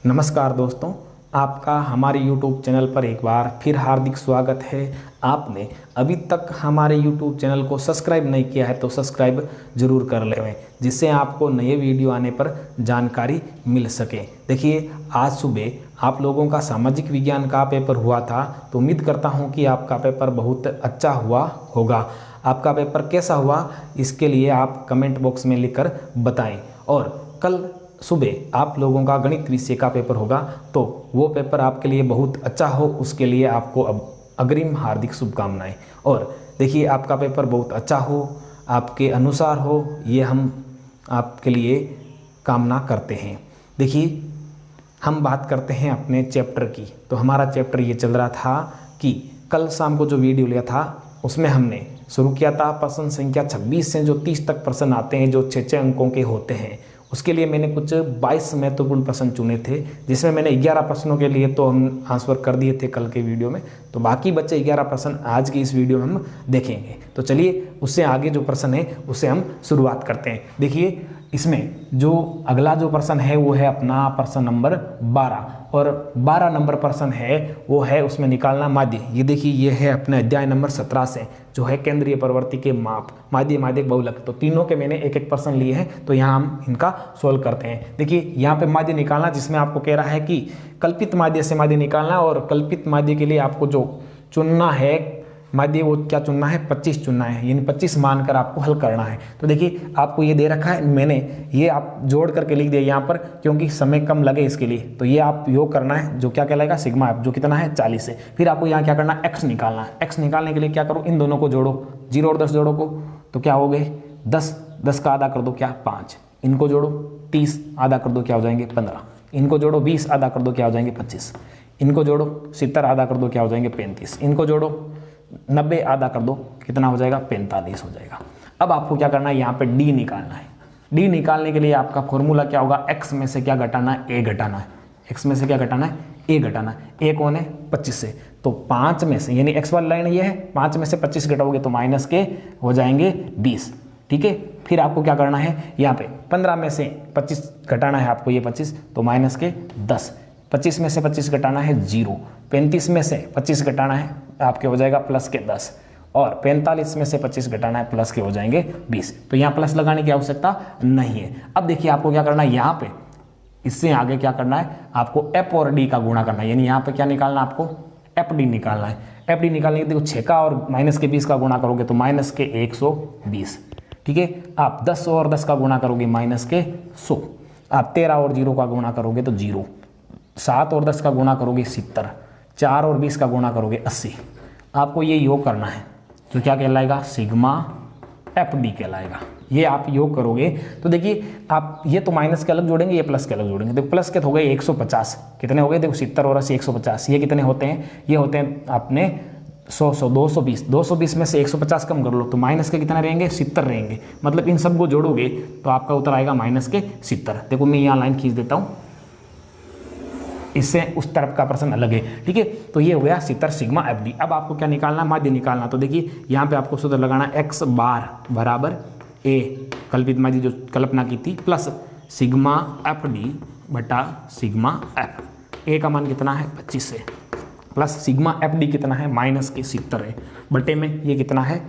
नमस्कार दोस्तों, आपका हमारे YouTube चैनल पर एक बार फिर हार्दिक स्वागत है। आपने अभी तक हमारे YouTube चैनल को सब्सक्राइब नहीं किया है तो सब्सक्राइब ज़रूर कर लें, जिससे आपको नए वीडियो आने पर जानकारी मिल सके। देखिए, आज सुबह आप लोगों का सामाजिक विज्ञान का पेपर हुआ था, तो उम्मीद करता हूँ कि आपका पेपर बहुत अच्छा हुआ होगा। आपका पेपर कैसा हुआ इसके लिए आप कमेंट बॉक्स में लिखकर बताएं। और कल सुबह आप लोगों का गणित विषय का पेपर होगा, तो वो पेपर आपके लिए बहुत अच्छा हो, उसके लिए आपको अब अग्रिम हार्दिक शुभकामनाएं। और देखिए, आपका पेपर बहुत अच्छा हो, आपके अनुसार हो, ये हम आपके लिए कामना करते हैं। देखिए, हम बात करते हैं अपने चैप्टर की। तो हमारा चैप्टर ये चल रहा था कि कल शाम को जो वीडियो लिया था उसमें हमने शुरू किया था प्रश्न संख्या 26 से जो 30 तक प्रश्न आते हैं, जो 6 अंकों के होते हैं। उसके लिए मैंने कुछ 22 महत्वपूर्ण प्रश्न चुने थे, जिसमें मैंने 11 प्रश्नों के लिए तो हम आंसर कर दिए थे कल के वीडियो में। तो बाकी बचे 11 प्रश्न आज की इस वीडियो में हम देखेंगे। तो चलिए, उससे आगे जो प्रश्न है उससे हम शुरुआत करते हैं। देखिए, इसमें जो अगला जो प्रश्न है वो है अपना प्रश्न नंबर 12, और 12 नंबर प्रश्न है वो है उसमें निकालना माध्य। ये देखिए, ये है अपने अध्याय नंबर 17 से, जो है केंद्रीय प्रवृत्ति के माप, माध्य, माध्यक, बहुलक। तो तीनों के मैंने एक एक प्रश्न लिए हैं, तो यहाँ हम इनका सोल्व करते हैं। देखिए, यहाँ पे माध्य निकालना, जिसमें आपको कह रहा है कि कल्पित माध्य से माध्य निकालना, और कल्पित माध्य के लिए आपको जो चुनना है माध्य, वो क्या चुनना है, 25 चुनना है, यानी 25 मानकर आपको हल करना है। तो देखिए, आपको ये दे रखा है, मैंने ये आप जोड़ करके लिख दिया यहाँ पर, क्योंकि समय कम लगे इसके लिए। तो ये आप योग करना है, जो क्या कहलाएगा, सिग्मा एफ, जो कितना है 40 से। फिर आपको यहाँ क्या करना है, एक्स निकालना है। एक्स निकालने के लिए क्या करो, इन दोनों को जोड़ो, 0 और 10 जोड़ो को, तो क्या हो गए 10, 10 का आधा कर दो क्या 5, इनको जोड़ो 30 आधा कर दो क्या हो जाएंगे 15, इनको जोड़ो 20 आधा कर दो क्या हो जाएंगे 25, इनको जोड़ो 70 आधा कर दो क्या हो जाएंगे 35, इनको जोड़ो 90 आधा कर दो कितना हो जाएगा 45 हो जाएगा। अब आपको क्या करना है, यहाँ पे डी निकालना है। डी निकालने के लिए आपका फॉर्मूला क्या होगा, एक्स में से क्या घटाना है, ए घटाना है। एक्स में से क्या घटाना है, ए घटाना है। ए कौन है, 25 से, तो 5 में से, यानी एक्स वाली लाइन ये है, 5 में से 25 घटाओगे तो माइनस के हो जाएंगे 20। ठीक है, फिर आपको क्या करना है, यहाँ पे 15 में से 25 घटाना है आपको, ये 25, तो माइनस के 10। 25 में से 25 घटाना है 0, 35 में से 25 घटाना है आपके हो जाएगा प्लस के 10, और 45 में से 25 घटाना है प्लस के हो जाएंगे 20। तो यहाँ प्लस लगाने की आवश्यकता नहीं है। अब देखिए, आपको क्या करना है, यहाँ पे इससे आगे क्या करना है, आपको एफ और डी का गुणा करना है। यानी यहाँ पे क्या निकालना है, आपको एफ डी निकालना है। एफ डी निकालने के लिए देखो, 6 का और माइनस के 20 का गुणा करोगे तो माइनस के 120। ठीक है, आप 10 और 10 का गुणा करोगे माइनस के 100, आप 13 और 0 का गुणा करोगे तो 0, 7 और 10 का गुणा करोगे 70, 4 और 20 का गुणा करोगे 80। आपको ये योग करना है, तो क्या कहलाएगा, सिग्मा एफ डी कहलाएगा। ये आप योग करोगे तो देखिए, आप ये तो माइनस के अलग जोड़ेंगे, ये प्लस के अलग जोड़ेंगे। देखो, प्लस के तो हो गए 150, कितने हो गए, देखो 70 और 80 150। ये कितने होते हैं, ये होते हैं अपने 100 100 220। 220 में से 150 कम कर लो तो माइनस के कितने रहेंगे, 70 रहेंगे। मतलब इन सब को जोड़ोगे तो आपका उत्तर आएगा माइनस के 70। देखो, मैं यहाँ लाइन खींच देता हूँ, इससे उस तरफ का प्रश्न अलग है। ठीक है, तो ये हो गया 70 सिग्मा एफ डी। अब आपको क्या निकालना, माध्य निकालना। तो देखिए, यहाँ पे आपको सूत्र लगाना, एक्स बार बराबर ए, कल्पित माध्य जो कल्पना की थी, प्लस सिग्मा एफ डी बटा सिग्मा एफ। ए का मान कितना है 25 से, प्लस सिग्मा एफ डी कितना है माइनस के 70 है, बटे में ये कितना है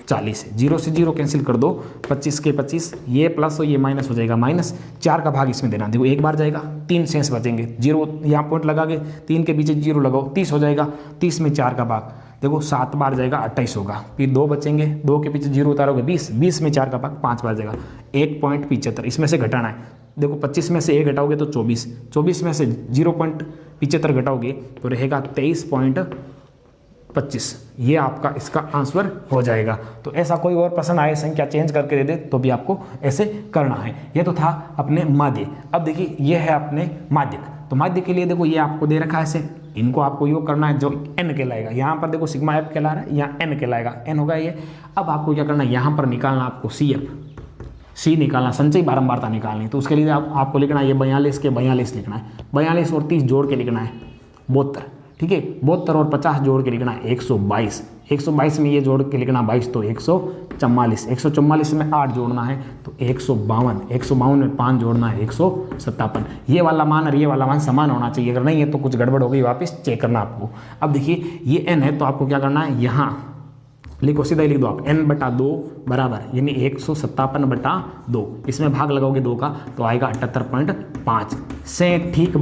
40 है। 0 से 0 कैंसिल कर दो, 25 के 25, ये प्लस और ये माइनस हो जाएगा माइनस। 4 का भाग इसमें देना, देखो एक बार जाएगा, 3 शेष बचेंगे। 0 यहाँ पॉइंट लगा के 3 के पीछे 0 लगाओ, 30 हो जाएगा। 30 में 4 का भाग, देखो 7 बार जाएगा 28 होगा। फिर 2 बचेंगे, 2 के पीछे 0 उतारोगे 20, 20 में 4 का भाग 5 बार जाएगा, 1.75। इसमें से घटाना है, देखो 25 में से 1 घटाओगे तो 24, 24 में से 0.75 घटाओगे तो रहेगा 23.25। ये आपका इसका आंसर हो जाएगा। तो ऐसा कोई और प्रश्न आए, संख्या चेंज करके दे दे तो भी आपको ऐसे करना है। ये तो था अपने माध्य। अब देखिए, ये है अपने माध्यक। तो माध्य के लिए देखो, ये आपको दे रखा है ऐसे, इनको आपको योग करना है, जो n कहलाएगा। यहाँ पर देखो सिग्मा एफ कहला रहा है, यहाँ n कहलाएगा, n होगा ये। अब आपको क्या करना है, यहाँ पर निकालना आपको सी एफ, सी निकालना, संचयी बारंबारता निकालनी। तो उसके लिए आपको लिखना है, ये 42 के 42 लिखना है, 42 और 30 जोड़ के लिखना है 72। ठीक है, 72 और 50 जोड़ के लिखना है 122। 122 में ये जोड़ के लिखना 22 तो 144, 144 में 8 जोड़ना है तो 152, 152 में 5 जोड़ना है 157। ये वाला मान और ये वाला मान समान होना चाहिए, अगर नहीं है तो कुछ गड़बड़ हो गई, वापस चेक करना आपको। अब देखिए ये n है तो आपको क्या करना है, यहाँ लिखो, सीधा ही लिख दो आप n/2 बराबर यानी 157/2, इसमें भाग लगाओगे 2 का तो आएगा 78.5 से ठीक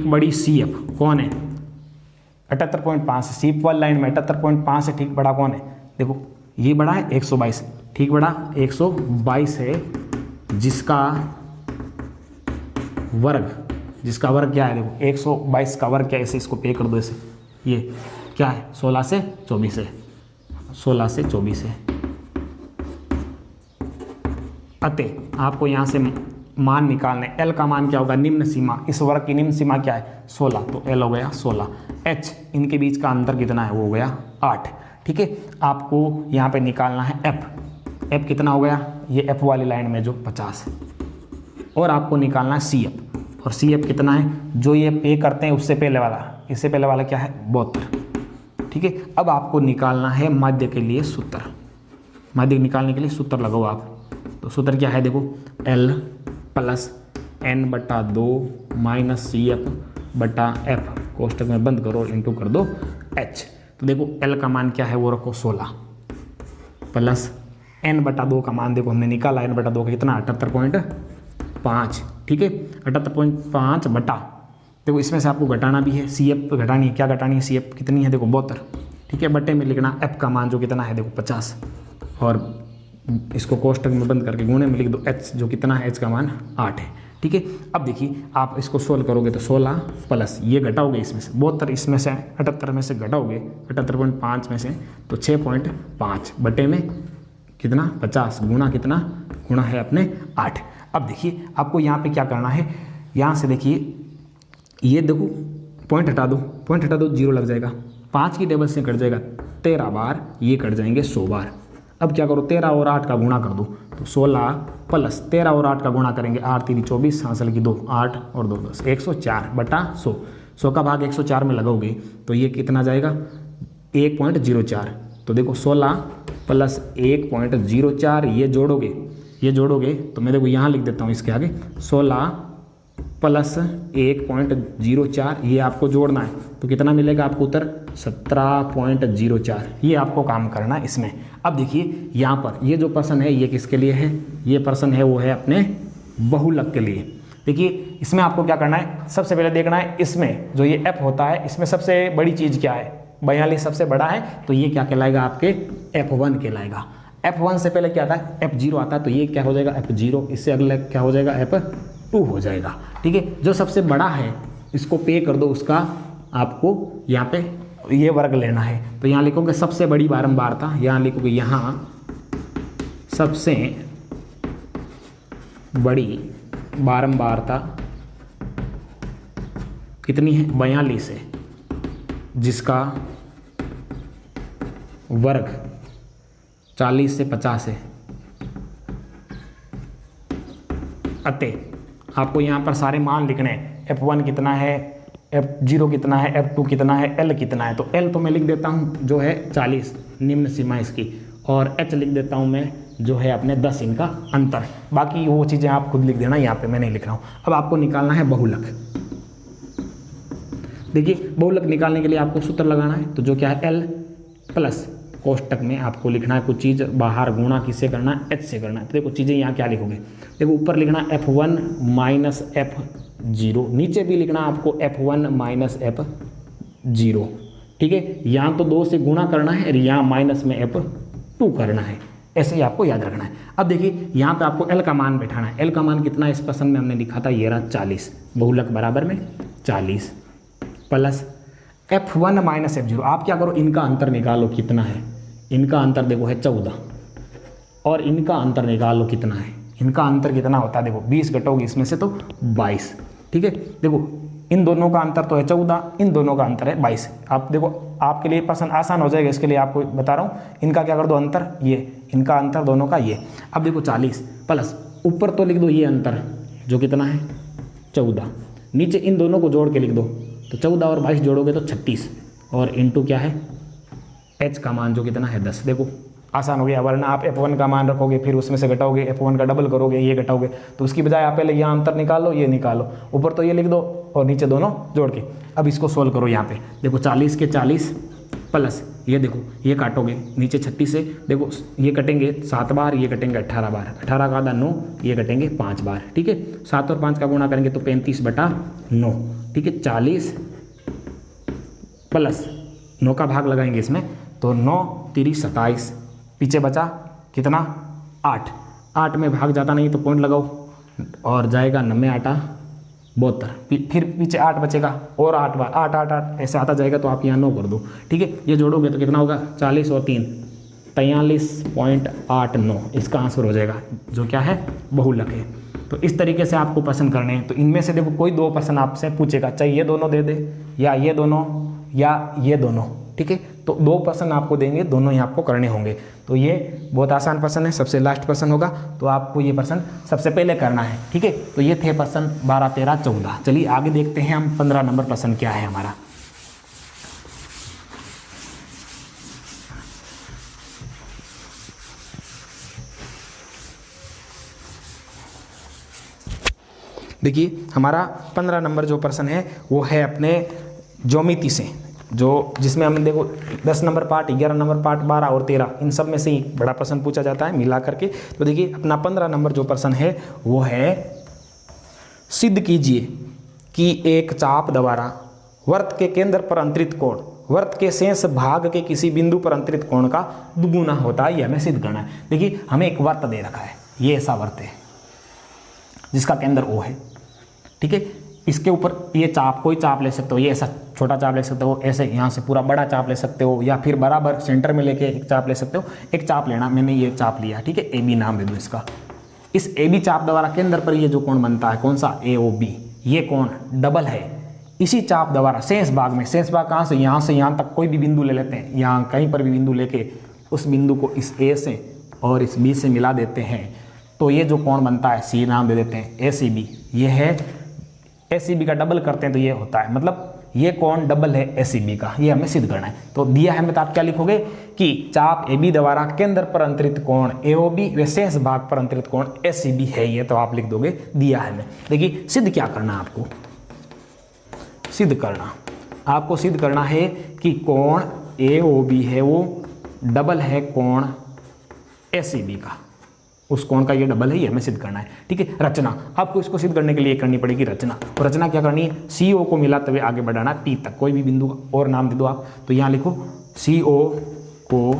बड़ी CF कौन है 78.5, सीप वाली लाइन में 78.5 से ठीक बड़ा कौन है, देखो ये बड़ा है 122, ठीक बड़ा 122 है जिसका वर्ग क्या है, देखो 122 का वर्ग क्या है, ऐसे इसको पे कर दो, ऐसे ये क्या है 16 से 24 है, 16 से 24 है। अतः आपको यहाँ से मान निकालना है, L का मान क्या होगा, निम्न सीमा, इस वर्ग की निम्न सीमा क्या है 16, तो L हो गया 16, H इनके बीच का अंतर कितना है वो हो गया 8। ठीक है, आपको यहाँ पे निकालना है F कितना हो गया, ये F वाली लाइन में जो 50 है, और आपको निकालना है CF, और CF कितना है जो ये पे करते हैं उससे पहले वाला, इससे पहले वाला क्या है 72। ठीक है, अब आपको निकालना है माध्य के लिए सूत्र, माध्य निकालने के लिए सूत्र लगाओ आप, तो सूत्र क्या है देखो L + n/2 - CF/F कोष्टक में बंद करो इंटू कर दो H। तो देखो L का मान क्या है वो रखो 16 प्लस n/2 का मान देखो हमने निकाला, n/2 का कितना 78.5। ठीक है, 78.5 बटा, देखो इसमें से आपको घटाना भी है, CF घटानी है, क्या घटानी है, CF कितनी है देखो 72। ठीक है, बटे में लिखना F का मान जो कितना है देखो 50, और इसको कोष्टक में बंद करके गुणे में लिख दो H जो कितना है, H का मान 8 है। ठीक है, अब देखिए आप इसको सोल्व करोगे तो 16 प्लस ये घटाओगे इसमें से 72, इसमें से 78 में से घटाओगे 78.5 में से तो 6.5 बटे में कितना 50 गुणा कितना, गुणा है अपने 8। अब देखिए आपको यहाँ पे क्या करना है, यहाँ से देखिए ये देखो पॉइंट हटा दो 0 लग जाएगा, 5 की टेबल से कट जाएगा 13 बार, ये कट जाएंगे 100 बार। अब क्या करो 13 और 8 का गुणा कर दो, तो 16 प्लस 13 और 8 का गुणा करेंगे 8 3 24 हासिल की 2 8 और 2 10 104/100, 100 का भाग 104 में लगाओगे तो ये कितना जाएगा 1.04। तो देखो 16 प्लस 1.04 ये जोड़ोगे तो मैं देखो यहाँ लिख देता हूँ इसके आगे 16 प्लस 1.04 ये आपको जोड़ना है तो कितना मिलेगा आपको उत्तर 17.04। ये आपको काम करना है इसमें। अब देखिए यहाँ पर ये जो प्रश्न है ये किसके लिए है, ये प्रश्न है वो है अपने बहुलक के लिए। देखिए इसमें आपको क्या करना है, सबसे पहले देखना है इसमें जो ये f होता है इसमें सबसे बड़ी चीज़ क्या है, 42 सबसे बड़ा है तो ये क्या कहलाएगा आपके f1 कहलाएगा। f1 से पहले क्या आता है f0 आता है तो ये क्या हो जाएगा f0, इससे अगला क्या हो जाएगा f2 हो जाएगा। ठीक है, जो सबसे बड़ा है इसको पे कर दो, उसका आपको यहाँ पे ये वर्ग लेना है तो यहाँ लिखोगे सबसे बड़ी बारंबारता, यहाँ लिखोगे यहाँ सबसे बड़ी बारंबारता कितनी है 42 है जिसका वर्ग 40 से 50 है। अतः आपको यहाँ पर सारे मान लिखने हैं, f1 कितना है, f0 कितना है, f2 कितना है, l कितना है। तो l तो मैं लिख देता हूँ जो है 40 निम्न सीमा इसकी, और h लिख देता हूँ मैं जो है अपने 10 इनका अंतर। बाकी वो चीज़ें आप खुद लिख देना, यहाँ पे मैं नहीं लिख रहा हूँ। अब आपको निकालना है बहुलक। देखिए बहुलक निकालने के लिए आपको सूत्र लगाना है तो जो क्या है l प्लस कोष्टक में आपको लिखना है कुछ चीज़, बाहर गुणा किससे करना है h से करना है। तो देखो चीज़ें यहाँ क्या लिखोगे, देखो ऊपर लिखना f1 माइनस f0, नीचे भी लिखना आपको f1 माइनस f0। ठीक है, यहाँ तो 2 से गुणा करना है और यहाँ माइनस में f2 करना है, ऐसे ही आपको याद रखना है। अब देखिए यहाँ पे आपको l का मान बैठाना है। l का मान कितना इस प्रश्न में हमने लिखा था, ये रहा 40, बहुलक बराबर में 40 प्लस f1 माइनस f0। आप क्या करो इनका अंतर निकालो कितना है, इनका अंतर देखो है 14 और इनका अंतर निकालो कितना है, इनका अंतर कितना होता है देखो 20 घटोगे इसमें से तो 22। ठीक है, देखो इन दोनों का अंतर तो है 14, इन दोनों का अंतर है 22। आप देखो आपके लिए प्रश्न आसान हो जाएगा, इसके लिए आपको बता रहा हूँ, इनका क्या कर दो अंतर, ये इनका अंतर दोनों का ये। अब देखो 40 प्लस ऊपर तो लिख दो ये अंतर जो कितना है 14, नीचे इन दोनों को जोड़ के लिख दो तो 14 और 22 जोड़ोगे तो 36 और इंटू क्या है h का मान जो कितना है 10। देखो आसान हो गया, वरना आप f1 का मान रखोगे फिर उसमें से घटाओगे, f1 का डबल करोगे, ये घटाओगे, तो उसकी बजाय आप पहले यहाँ अंतर निकाल लो, ये निकालो, ऊपर तो ये लिख दो और नीचे दोनों जोड़ के। अब इसको सोल्व करो। यहाँ पे देखो 40 के 40 प्लस ये देखो ये काटोगे नीचे 36 से, देखो ये कटेंगे 7 बार, ये कटेंगे 18 बार, 18 का आधा 9, ये कटेंगे 5 बार। ठीक है, 7 और 5 का गुणा करेंगे तो 35/9। ठीक है, 40 प्लस 9 का भाग लगाएंगे इसमें तो 9 3 27, पीछे बचा कितना 8, 8 में भाग जाता नहीं तो पॉइंट लगाओ और जाएगा 9 8 72, फिर पीछे 8 बचेगा और 8 बार 8 8 8 ऐसे आता जाएगा तो आप यहाँ 9 कर दो। ठीक है, ये जोड़ोगे तो कितना होगा 40 और 3 43.89, इसका आंसर हो जाएगा जो क्या है बहुलक है। तो इस तरीके से आपको प्रश्न करने हैं। तो इनमें से देखो कोई 2 प्रश्न आपसे पूछेगा, चाहे ये दोनों दे दे या ये दोनों या ये दोनों। ठीक है, तो 2 प्रश्न आपको देंगे, दोनों ही आपको करने होंगे। तो ये बहुत आसान प्रश्न है, सबसे लास्ट प्रश्न होगा तो आपको ये प्रश्न सबसे पहले करना है। ठीक है, तो ये थे प्रश्न 12 13 14। चलिए आगे देखते हैं हम 15 नंबर प्रश्न क्या है हमारा। देखिए हमारा 15 नंबर जो प्रश्न है वो है अपने ज्योमिति से, जो जिसमें हम देखो 10 नंबर पार्ट, 11 नंबर पार्ट, 12 और 13 इन सब में से ही बड़ा प्रश्न पूछा जाता है मिला करके। तो देखिए अपना 15 नंबर जो प्रश्न है वो है, सिद्ध कीजिए कि एक चाप द्वारा वृत्त के केंद्र पर अंतरित कोण वृत्त के शेष भाग के किसी बिंदु पर अंतरित कोण का दुगुना होता है। यह हमें सिद्ध करना है। देखिए हमें एक वृत्त दे रखा है, ये ऐसा वृत्त है जिसका केंद्र O है। ठीक है, इसके ऊपर ये चाप, कोई चाप ले सकते हो, ये ऐसा छोटा चाप ले सकते हो, ऐसे यहाँ से पूरा बड़ा चाप ले सकते हो, या फिर बराबर सेंटर में लेके एक चाप ले सकते हो। एक चाप लेना, मैंने ये चाप लिया। ठीक है, AB नाम दे दो इसका। इस AB चाप द्वारा केंद्र पर ये जो कोण बनता है, कौन सा AOB, ये कोण डबल है। इसी चाप द्वारा शेष भाग में, शेष भाग कहाँ से यहाँ तक कोई भी बिंदु ले लेते हैं, यहाँ कहीं पर भी बिंदु लेके उस बिंदु को इस A से और इस B से मिला देते हैं तो ये जो कोण बनता है C नाम दे देते हैं ACB। ये है ACB का डबल करते हैं तो ये होता है, मतलब ये कोण डबल है ACB का, ये हमें सिद्ध करना है। तो दिया है, तो आप क्या लिखोगे कि चाप AB द्वारा केंद्र पर अंतरित कोण AOB व शेष भाग पर अंतरित कोण ACB है, ये तो आप लिख दोगे दिया है हमें। देखिए सिद्ध क्या करना आपको, आपको सिद्ध करना है कि कोण AOB है वो डबल है कोण ACB का, उस कोण का ये डबल है, ये हमें सिद्ध करना है। ठीक है, रचना आपको इसको सिद्ध करने के लिए करनी पड़ेगी रचना। और रचना क्या करनी है, CO को मिलाते हुए आगे बढ़ाना P तक, कोई भी बिंदु और नाम दे दो आप। तो यहाँ लिखो CO को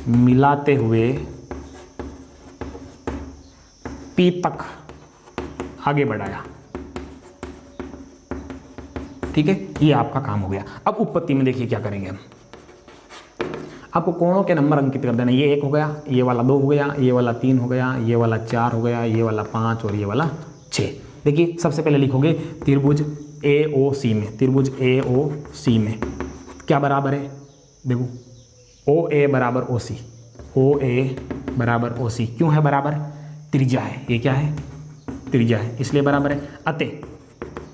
मिलाते हुए P तक आगे बढ़ाया। ठीक है, ये आपका काम हो गया। अब उत्पत्ति में देखिए क्या करेंगे हम, आपको कोणों के नंबर अंकित कर देना। ये 1 हो गया, ये वाला 2 हो गया, ये वाला 3 हो गया, ये वाला 4 हो गया, ये वाला 5 और ये वाला 6। देखिए सबसे पहले लिखोगे त्रिभुज AOC में, त्रिभुज AOC में क्या बराबर है, देखो OA बराबर OC, OA बराबर OC क्यों है बराबर, त्रिज्या है, ये क्या है त्रिज्या है इसलिए बराबर है। अतः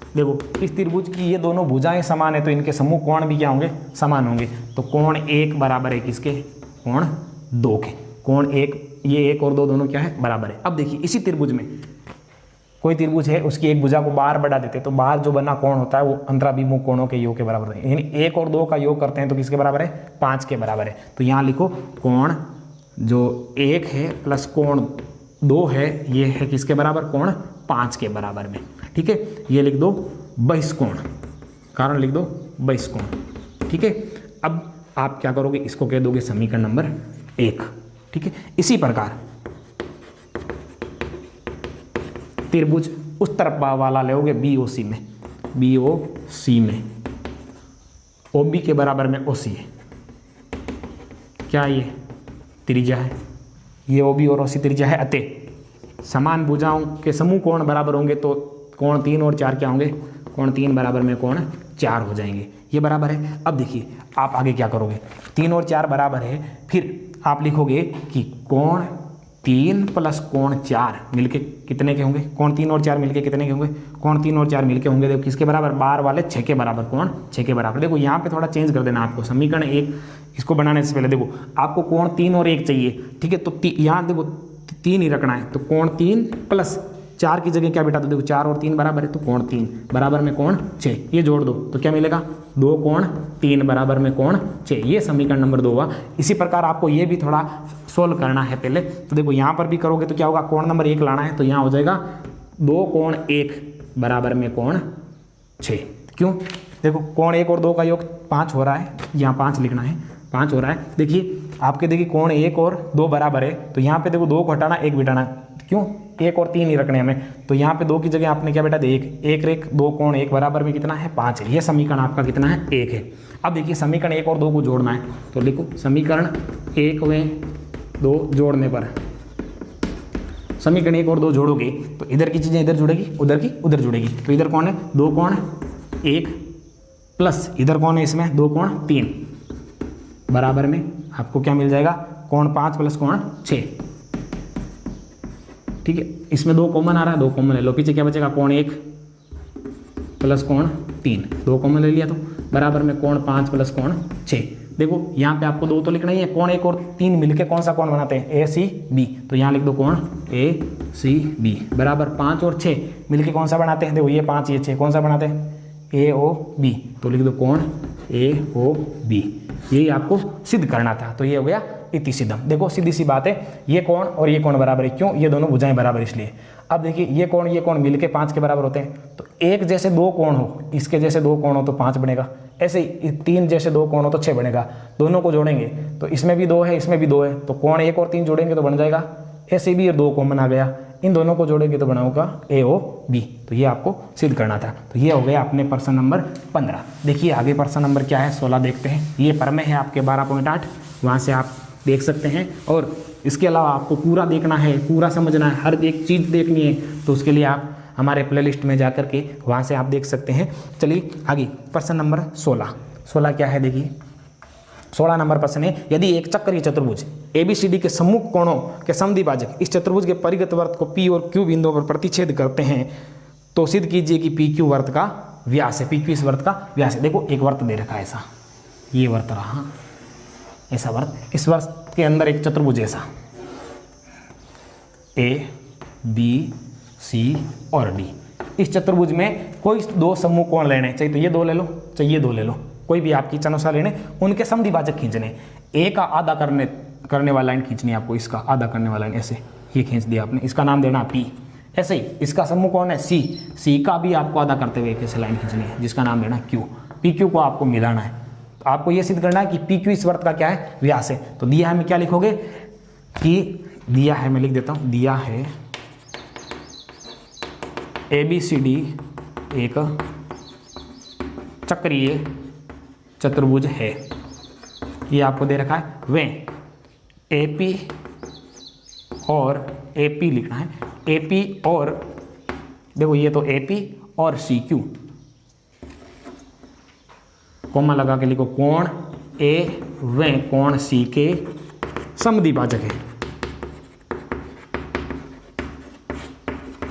देखो इस त्रिभुज की ये दोनों भुजाएं समान है तो इनके समूह कोण भी क्या होंगे, समान होंगे। तो कोण 1 बराबर है किसके, कोण 2 के। कोण 1, ये 1 और 2 दोनों क्या है बराबर है। अब देखिए इसी त्रिभुज में कोई त्रिभुज है, उसकी एक भुजा को बाहर बढ़ा देते तो बाहर जो बना कोण होता है वो अंतराभिमुख कोणों के योग के बराबर है। यानी 1 और 2 का योग करते हैं तो किसके बराबर है, 5 के बराबर है। तो यहाँ लिखो कोण जो 1 है प्लस कोण 2 है, ये है किसके बराबर, कोण 5 के बराबर में। ठीक है, ये लिख दो बहिष्कोण, कारण लिख दो बहिष्कोण। ठीक है, अब आप क्या करोगे, इसको कह दोगे समीकरण नंबर 1। ठीक है, इसी प्रकार त्रिभुज उस तरफ वाला लोगे BOC में, BOC में OB के बराबर में OC है, क्या ये त्रिज्या है, ये OB और OC त्रिज्या है। अतः समान भुजाओं के समूह कोण बराबर होंगे तो कोण 3 और 4 क्या होंगे, कोण 3 बराबर में कोण 4 हो जाएंगे, ये बराबर है। अब देखिए आप आगे क्या करोगे, 3 और 4 बराबर है, फिर आप लिखोगे कि कोण 3 प्लस कोण 4 मिलके कितने के होंगे? कोण 3 और 4 मिलके कितने के होंगे? कोण 3 और 4 मिलके होंगे देखो किसके बराबर? बार वाले 6 के बराबर, कोण 6 के बराबर। देखो यहाँ पे थोड़ा चेंज कर देना आपको, समीकरण 1 इसको बनाने से पहले देखो आपको कोण 3 और 1 चाहिए, ठीक है? तो यहाँ देखो 3 ही रखना है, तो कोण 3 प्लस 4 की जगह क्या बेटा? तो देखो 4 और 3 बराबर है, तो कोण 3 बराबर में कोण 6, ये जोड़ दो तो क्या मिलेगा? 2 कोण 3 बराबर में कोण 6, ये समीकरण नंबर 2 हुआ। इसी प्रकार आपको ये भी थोड़ा सोल्व करना है पहले, तो देखो यहाँ पर भी करोगे तो क्या होगा? कोण नंबर 1 लाना है, तो यहाँ हो जाएगा 2 कोण 1 बराबर में कोण 6। क्यों? देखो कोण 1 और 2 का योग 5 हो रहा है, यहाँ 5 लिखना है, 5 हो रहा है। देखिए आपके देखिए कोण 1 और 2 बराबर है, तो यहाँ पे देखो 2 को हटाना 1 बिठाना, क्यों? 1 और 3 ही रखने हमें, तो यहाँ पे 2 की जगह आपने क्या बेटा? 1 2 कोण 1 बराबर में कितना है? 5 है। ये समीकरण आपका कितना है? 1 है। अब देखिए समीकरण 1 और 2 को जोड़ना है, तो लिखो समीकरण 1 व 2 जोड़ने पर, समीकरण 1 और 2 जोड़ोगे तो इधर की चीज़ें इधर जुड़ेगी, उधर की उधर जुड़ेगी, तो इधर कौन है? 2 कोण 1 प्लस इधर कौन है? इसमें 2 कोण 3 बराबर में आपको क्या मिल जाएगा? कोण 5 प्लस कोण 6, ठीक है? इसमें 2 कॉमन आ रहा है, 2 कॉमन ले लो, पीछे क्या बचेगा? कोण 1 प्लस कोण 3, 2 कॉमन ले लिया तो बराबर में कोण 5 प्लस कोण 6। देखो यहाँ पे आपको 2 तो लिखना ही है, कोण 1 और 3 मिलके कौन सा कोण बनाते हैं? ACB, तो यहाँ लिख दो कोण ACB बराबर 5 और 6 मिलके कौन सा बनाते हैं? देखो ये 5 ये 6 कौन सा बनाते हैं? AOB, तो लिख दो कोण AOB। यही आपको सिद्ध करना था, तो ये हो गया इति सिद्धम। देखो सीधी सी बात है, ये कोण और ये कोण बराबर है, क्यों? ये दोनों भुजाएं बराबर इसलिए। अब देखिए ये कोण मिलके 5 के बराबर होते हैं, तो एक जैसे 2 कोण हो, इसके जैसे 2 कोण हो तो 5 बनेगा, ऐसे ही 3 जैसे 2 कोण हो तो 6 बनेगा। दोनों को जोड़ेंगे तो इसमें भी 2 है, इसमें भी 2 है, तो कोण 1 और 3 जोड़ेंगे तो बन जाएगा ACB और 2 कॉमन आ गया, इन दोनों को जोड़ेंगे तो बनाऊंगा AOB। तो ये आपको सिद्ध करना था, तो ये हो गया अपने प्रश्न नंबर 15। देखिए आगे प्रश्न नंबर क्या है? 16 देखते हैं। ये प्रमेय है आपके 12.8, वहाँ से आप देख सकते हैं, और इसके अलावा आपको पूरा देखना है, पूरा समझना है, हर एक चीज़ देखनी है, तो उसके लिए आप हमारे प्लेलिस्ट में जा कर के वहाँ से आप देख सकते हैं। चलिए आगे प्रश्न नंबर 16 क्या है? देखिए 16 नंबर प्रश्न है, यदि एक चक्रीय चतुर्भुज ABCD के सम्मुख कोणों के समद्विभाजक इस चतुर्भुज के परिगत वर्त को P और Q बिंदुओं पर प्रतिच्छेद करते हैं, तो सिद्ध कीजिए कि PQ वर्त का व्यास है। PQ इस वर्त का व्यास है। देखो एक वर्त दे रखा है ऐसा, ये वर्त रहा ऐसा वर्त, इस वर्त के अंदर एक चतुर्भुज ऐसा ABC और D। इस चतुर्भुज में कोई 2 समूह कोण लेने चाहिए, तो ये 2 ले लो, चाहिए ये 2 ले लो, कोई भी आपकी इच्छा अनुसार लेने, उनके समद्विभाजक खींचने। A का आधा करने वाला लाइन खींचनी है आपको, इसका आधा करने वाला लाइन ऐसे ये खींच दिया आपने, इसका नाम देना P। ऐसे ही इसका समूह कौन है? C का भी आपको आधा करते हुए कैसे लाइन खींचनी है, जिसका नाम देना Q। PQ को आपको मिलाना है, तो आपको ये सिद्ध करना है कि PQ इस वर्त का क्या है? व्यास है। तो दिया है मैं क्या लिखोगे कि दिया है, मैं लिख देता हूँ, दिया है ABCD एक चक्रीय चतुर्भुज है, ये आपको दे रखा है। वे AP और AP लिखना है, AP और देखो ये तो AP और CQ, कोमा लगा के लिखो, कोण A व कोण C के समद्विभाजक है,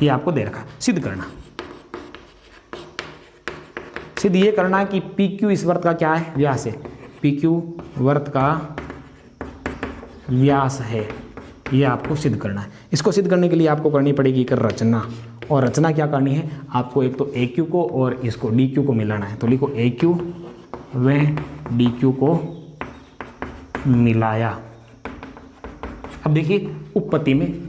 ये आपको दे रखा। सिद्ध करना, सिद्ध ये करना है कि PQ इस वर्त का क्या है? व्यास है। PQ वर्त का व्यास है, ये आपको सिद्ध करना है। इसको सिद्ध करने के लिए आपको करनी पड़ेगी एक रचना, और रचना क्या करनी है आपको? एक तो AQ को और इसको DQ को मिलाना है, तो लिखो AQ व DQ को मिलाया। अब देखिए उत्पत्ति में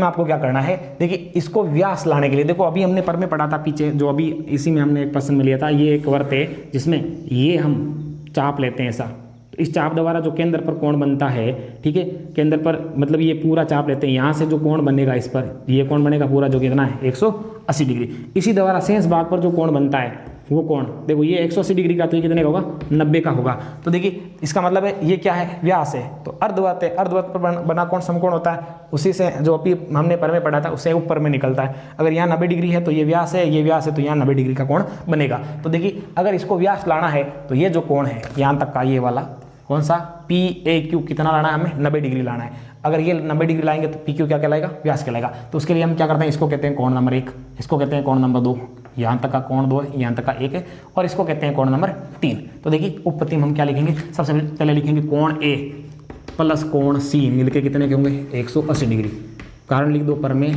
आपको क्या करना है? देखिए इसको व्यास लाने के लिए, देखो अभी हमने पर में पढ़ा था पीछे, जो अभी इसी में हमने एक प्रश्न में लिया था, ये एक वर्त है जिसमें ये हम चाप लेते हैं ऐसा, तो इस चाप द्वारा जो केंद्र पर कोण बनता है, ठीक है, केंद्र पर मतलब ये पूरा चाप लेते हैं, यहाँ से जो कोण बनेगा इस पर, ये कोण बनेगा पूरा, जो कितना है 180 डिग्री। इसी द्वारा शेष भाग पर जो कोण बनता है वो कोण, देखो ये 180 डिग्री का, तो ये कितने का होगा? 90 का होगा। तो देखिए इसका मतलब है ये क्या है? व्यास है। तो अर्धवृत्त है, अर्धवृत्त पर बना कोण समकोण होता है, उसी से जो अभी हमने पर में पढ़ा था उससे ऊपर में निकलता है। अगर यहाँ 90 डिग्री है तो ये व्यास है, ये व्यास है, तो यहाँ 90 डिग्री का कोण बनेगा। तो देखिए अगर इसको व्यास लाना है तो ये जो कोण है यहाँ तक का, ये वाला कौन सा? पी ए क्यू कितना लाना है, हमें 90 डिग्री लाना है। अगर ये 90 डिग्री लाएंगे तो पी क्यू क्या कहलाएगा, व्यास कहलाएगा। तो उसके लिए हम क्या करते हैं, इसको कहते हैं कोण नंबर 1, इसको कहते हैं कोण नंबर 2, यहाँ तक का कोण 2 है, यहाँ तक का 1 है, और इसको कहते हैं कोण नंबर 3। तो देखिए उपपत्ति में हम क्या लिखेंगे, सबसे पहले लिखेंगे कोण ए प्लस कोण सी मिलके कितने के होंगे, 180 डिग्री। कारण लिख दो, पर में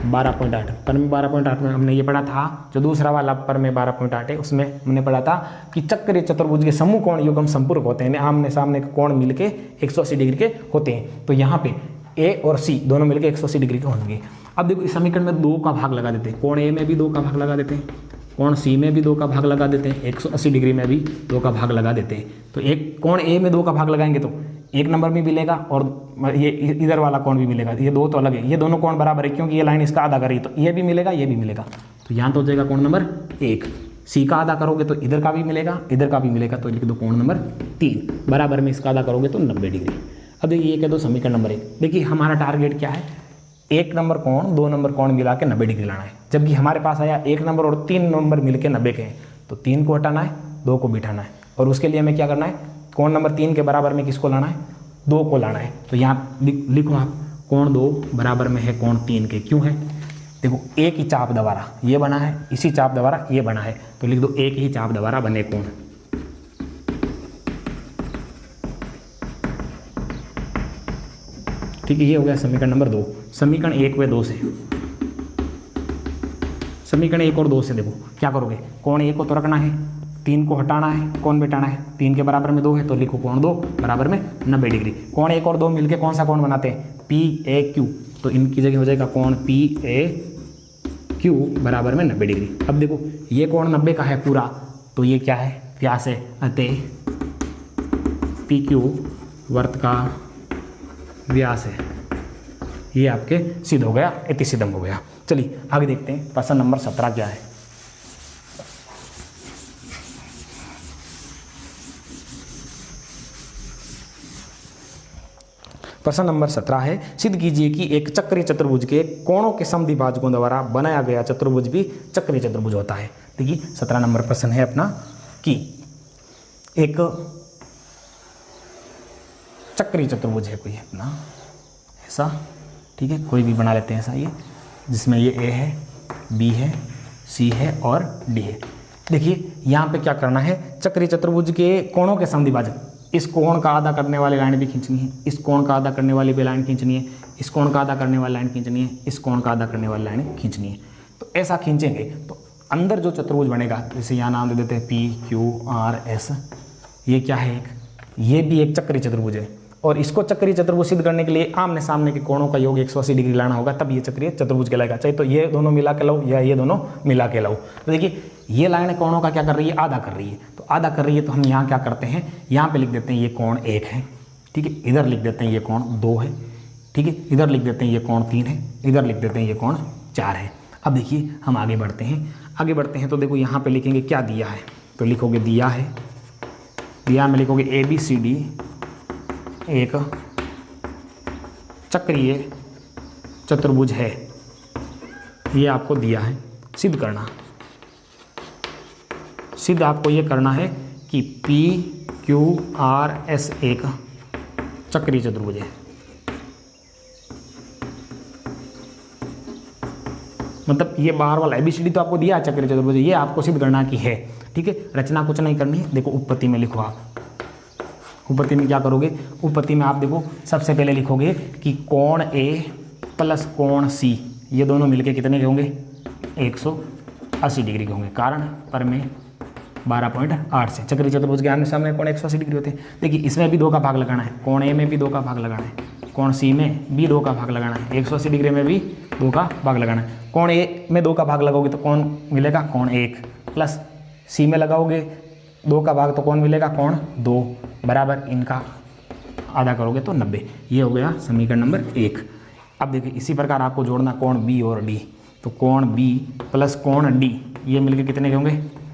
12.8, पर में 12.8 में हमने ये पढ़ा था, जो दूसरा वाला पर में 12.8 है उसमें हमने पढ़ा था कि चक्रीय चतुर्भुज के समूह कोण युग्म संपूरक होते हैं, आमने सामने के कोण मिलके 180 डिग्री के होते हैं। तो यहाँ पे ए और सी दोनों मिलके 180 डिग्री के होंगे। अब देखो इस समीकरण में 2 का भाग लगा देते हैं, कोण ए में भी 2 का भाग लगा देते हैं, कोण सी में भी 2 का भाग लगा देते हैं, 180 डिग्री में भी 2 का भाग लगा देते हैं। तो एक कोण ए में 2 का भाग लगाएंगे तो 1 नंबर भी मिलेगा और ये इधर वाला कोण भी मिलेगा। ये 2 तो अलग है, ये दोनों कोण बराबर है क्योंकि ये लाइन इसका आधा कर रही है, तो ये भी मिलेगा, ये भी मिलेगा। तो यहाँ तो हो जाएगा कोण नंबर 1। सी का आधा करोगे तो इधर का भी मिलेगा, इधर का भी मिलेगा, तो लिख दो कोण नंबर 3। बराबर में इसका आधा करोगे तो 90 डिग्री। अब देखिए ये कह दो समीकरण नंबर 1। देखिए हमारा टारगेट क्या है, 1 नंबर कोण 2 नंबर कोण मिला के 90 डिग्री लाना है। जबकि हमारे पास आया 1 नंबर और 3 नंबर मिल के 90 के हैं, तो 3 को हटाना है, 2 को बिठाना है, और उसके लिए हमें क्या करना है, कोण नंबर 3 के बराबर में किसको लाना है, 2 को लाना है। तो यहाँ लिखो आप, कोण 2 बराबर में है कोण 3 के। क्यों है, देखो एक ही चाप द्वारा ये बना है, इसी चाप द्वारा ये बना है, तो लिख दो एक ही चाप द्वारा बने कोण। ठीक है, ये हो गया समीकरण नंबर 2। समीकरण 1 व 2 से, समीकरण 1 और 2 से देखो क्या करोगे, कोण 1 को तो रखना है, 3 को हटाना है, कोण बिठाना है। 3 के बराबर में 2 है तो लिखो कोण 2 बराबर में 90 डिग्री। कोण 1 और 2 मिलके कौन सा कोण बनाते हैं, पी ए क्यू, तो इनकी जगह हो जाएगा कोण पी ए क्यू बराबर में 90 डिग्री। अब देखो ये कोण 90 का है पूरा, तो ये क्या है, व्यास है, अतः पी क्यू वर्त का व्यास है। ये आपके सिद्ध हो गया, इति सिद्धम हो गया। चलिए आगे देखते हैं प्रश्न नंबर 17 क्या है। प्रश्न नंबर 17 है, सिद्ध कीजिए कि एक चक्रीय चतुर्भुज के कोणों के समद्विभाजकों द्वारा बनाया गया चतुर्भुज भी चक्रीय चतुर्भुज होता है। देखिए 17 नंबर प्रश्न है अपना कि एक चक्रीय चतुर्भुज है कोई अपना ऐसा, ठीक है, कोई भी बना लेते हैं ऐसा, ये जिसमें ये ए है, बी है, सी है और डी है। देखिए यहाँ पे क्या करना है, चक्रीय चतुर्भुज के कोणों के समद्विभाजक, इस कोण का आधा करने वाली लाइन भी खींचनी है, इस कोण का आधा करने वाली भी लाइन खींचनी है, इस कोण का आधा करने वाली लाइन खींचनी है, इस कोण का आधा करने वाली लाइन खींचनी है। तो ऐसा खींचेंगे तो अंदर जो चतुर्भुज बनेगा, जैसे यहाँ नाम दे देते हैं पी क्यू आर एस, ये क्या है, एक ये भी एक चक्रीय चतुर्भुज है। और इसको चक्रीय चतुर्भुज सिद्ध करने के लिए आमने सामने के कोणों का योग 180 डिग्री लाना होगा, तब ये चक्रीय चतुर्भुज कहलाएगा। चाहे तो ये दोनों मिला के लो या ये दोनों मिला के लो। तो देखिए ये लाइन कोणों का क्या कर रही है, आधा कर रही है। तो आधा कर रही है तो हम यहाँ क्या करते हैं, यहाँ पे लिख देते हैं ये कोण 1 है, ठीक है, इधर लिख देते हैं ये कोण 2 है, ठीक है, इधर लिख देते हैं ये कोण 3 है, इधर लिख देते हैं ये कोण 4 है। अब देखिए हम आगे बढ़ते हैं, तो देखो यहाँ पे लिखेंगे क्या दिया है, तो लिखोगे दिया है, दिया में लिखोगे ए बी सी डी एक चक्रीय चतुर्भुज है, ये आपको दिया है। सिद्ध करना, सिद्ध आपको ये करना है कि पी क्यू आर एस एक चक्रीय चतुर्भुज है। मतलब ये बाहर वाला एबीसीडी तो आपको दिया है चक्रीय चतुर्भुज, ये आपको सिद्ध करना की है, ठीक है। रचना कुछ नहीं करनी है। देखो उपपत्ति में लिखो आप, उपपत्ति में क्या करोगे, उपपत्ति में आप देखो सबसे पहले लिखोगे कि कोण ए प्लस कोण सी ये दोनों मिलके कितने के होंगे, 180 डिग्री के होंगे। कारण पर में 12.8 से चक्रीय चतुर्भुज के आमने सामने कोण 180 डिग्री होते हैं। देखिए इसमें भी 2 का भाग लगाना है, कोण ए में भी 2 का भाग लगाना है, कोण सी में भी 2 का भाग लगाना है, 180 डिग्री में भी 2 का भाग लगाना है। कोण ए में 2 का भाग लगाओगे तो कौन मिलेगा, कोण 1, प्लस सी में लगाओगे 2 का भाग तो कौन मिलेगा, कोण 2, बराबर इनका आधा करोगे तो 90। ये हो गया समीकरण नंबर 1। अब देखिए इसी प्रकार आपको जोड़ना कोण बी और डी, तो कोण बी प्लस कोण डी ये मिलके कितने के होंगे,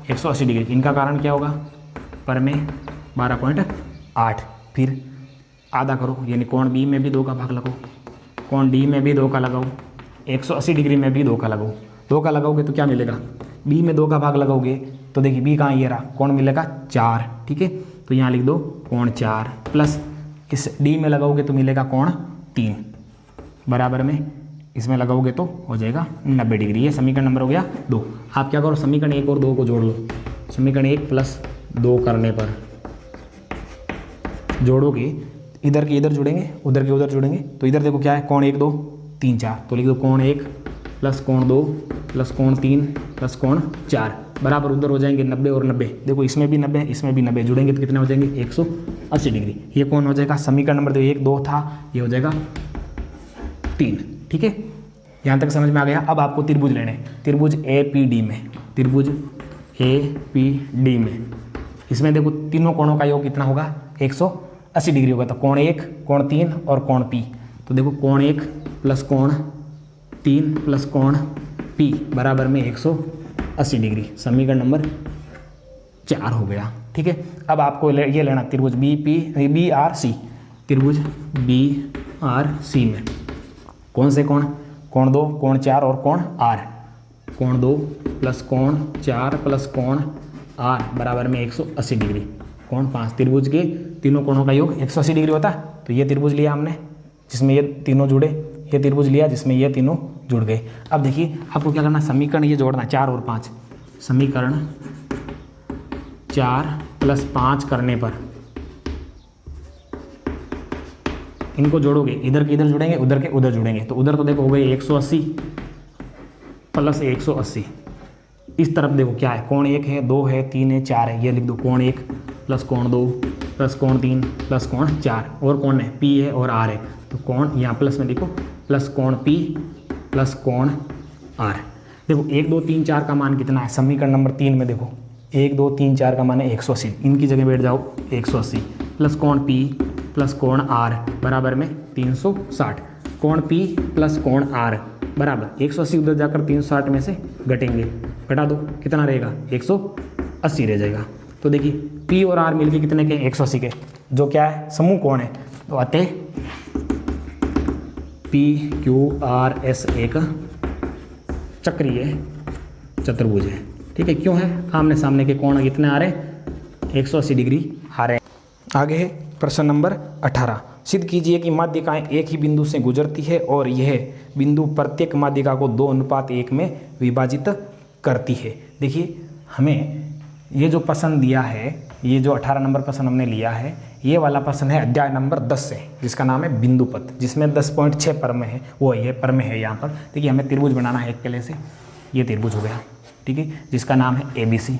180 डिग्री। इनका कारण क्या होगा, पर में 12.8, फिर आधा करो, यानी कोण बी में भी 2 का भाग लगाओ, कोण डी में भी 2 का लगाओ, 180 डिग्री में भी 2 का लगाओ। 2 का लगाओगे तो क्या मिलेगा, बी में 2 का भाग लगाओगे तो देखिए बी कहाँ, ये रहा, कोण मिलेगा 4, ठीक है। तो यहाँ लिख दो कोण 4 प्लस इस डी में लगाओगे तो मिलेगा कोण 3 बराबर में इसमें लगाओगे तो हो जाएगा 90 डिग्री। ये समीकरण नंबर हो गया 2। आप क्या करो, समीकरण 1 और 2 को जोड़ लो। समीकरण 1 प्लस 2 करने पर जोड़ोगे, इधर के इधर जुड़ेंगे, उधर के उधर जुड़ेंगे, तो इधर देखो क्या है, कोण 1 2 3 4, तो लिख दो कोण 1 प्लस कोण 2 प्लस कोण 3 प्लस कोण 4 बराबर उधर हो जाएंगे 90 और 90। देखो इसमें भी 90 इसमें भी 90 जुड़ेंगे तो कितने हो जाएंगे 180 डिग्री। ये कौन हो जाएगा, समीकरण नंबर 1 2 था, ये हो जाएगा 3। ठीक है, यहाँ तक समझ में आ गया। अब आपको त्रिभुज लेने हैं, त्रिभुज APD में, त्रिभुज APD में इसमें देखो तीनों कोणों का योग कितना होगा 180 डिग्री होगा। तो कोण 1 कोण 3 और कोण P, तो देखो कोण 1 प्लस कोण 3 प्लस कोण P बराबर में 180 डिग्री। समीकरण नंबर 4 हो गया। ठीक है, अब आपको ये लेना त्रिभुज BRC, त्रिभुज BRC में कौन से कोण, कोण 2 कोण 4 और कोण R, कोण 2 प्लस कोण 4 प्लस कोण R बराबर में 180 डिग्री। कोण 5, त्रिभुज के तीनों कोणों का योग 180 डिग्री होता है। तो ये त्रिभुज लिया हमने जिसमें ये तीनों जुड़े, ये त्रिभुज लिया जिसमें ये तीनों जुड़ गए। अब देखिए आपको क्या करना, समीकरण ये जोड़ना 4 और 5, समीकरण 4 प्लस 5 करने पर इनको जोड़ोगे, इधर के इधर जुड़ेंगे, उधर के उधर जुड़ेंगे, तो उधर तो देखो हो गए 180 प्लस 180। इस तरफ देखो क्या है, कोण 1 है 2 है 3 है 4 है, ये लिख दो कोण 1 प्लस कोण 2 प्लस कोण 3 प्लस कोण 4, और कोण है P है और R है, तो कोण यहाँ प्लस में लिखो प्लस कोण P प्लस कोण R। देखो 1 2 3 4 का मान कितना है, समीकरण नंबर 3 में देखो 1 2 3 4 का मान है 180, इनकी जगह बैठ जाओ 180 प्लस कोण P प्लस कोण R बराबर में 360, कोण P प्लस कोण R बराबर 180 उधर जाकर 360 में से घटेंगे, घटा दो कितना रहेगा 180 रह जाएगा। तो देखिए P और R मिलके कितने के 180 के, जो क्या है समूह कोण है, तो अतः PQRS एक चक्रीय चतुर्भुज है। ठीक है, क्यों है, आमने सामने के कोण कितने आ रहे 180 डिग्री आ रहे हैं। आगे है प्रश्न नंबर 18, सिद्ध कीजिए कि माध्यिकाएं एक ही बिंदु से गुजरती है और यह बिंदु प्रत्येक माध्यिका को 2:1 में विभाजित करती है। देखिए हमें ये जो प्रश्न दिया है, ये जो 18 नंबर प्रश्न हमने लिया है, ये वाला प्रश्न है अध्याय नंबर 10 से, जिसका नाम है बिंदु पथ, जिसमें 10.6 परम है, वो ये परम है यहाँ पर। देखिए हमें त्रिभुज बनाना है एक पहले से, ये त्रिभुज हो गया, ठीक है, जिसका नाम है ABC,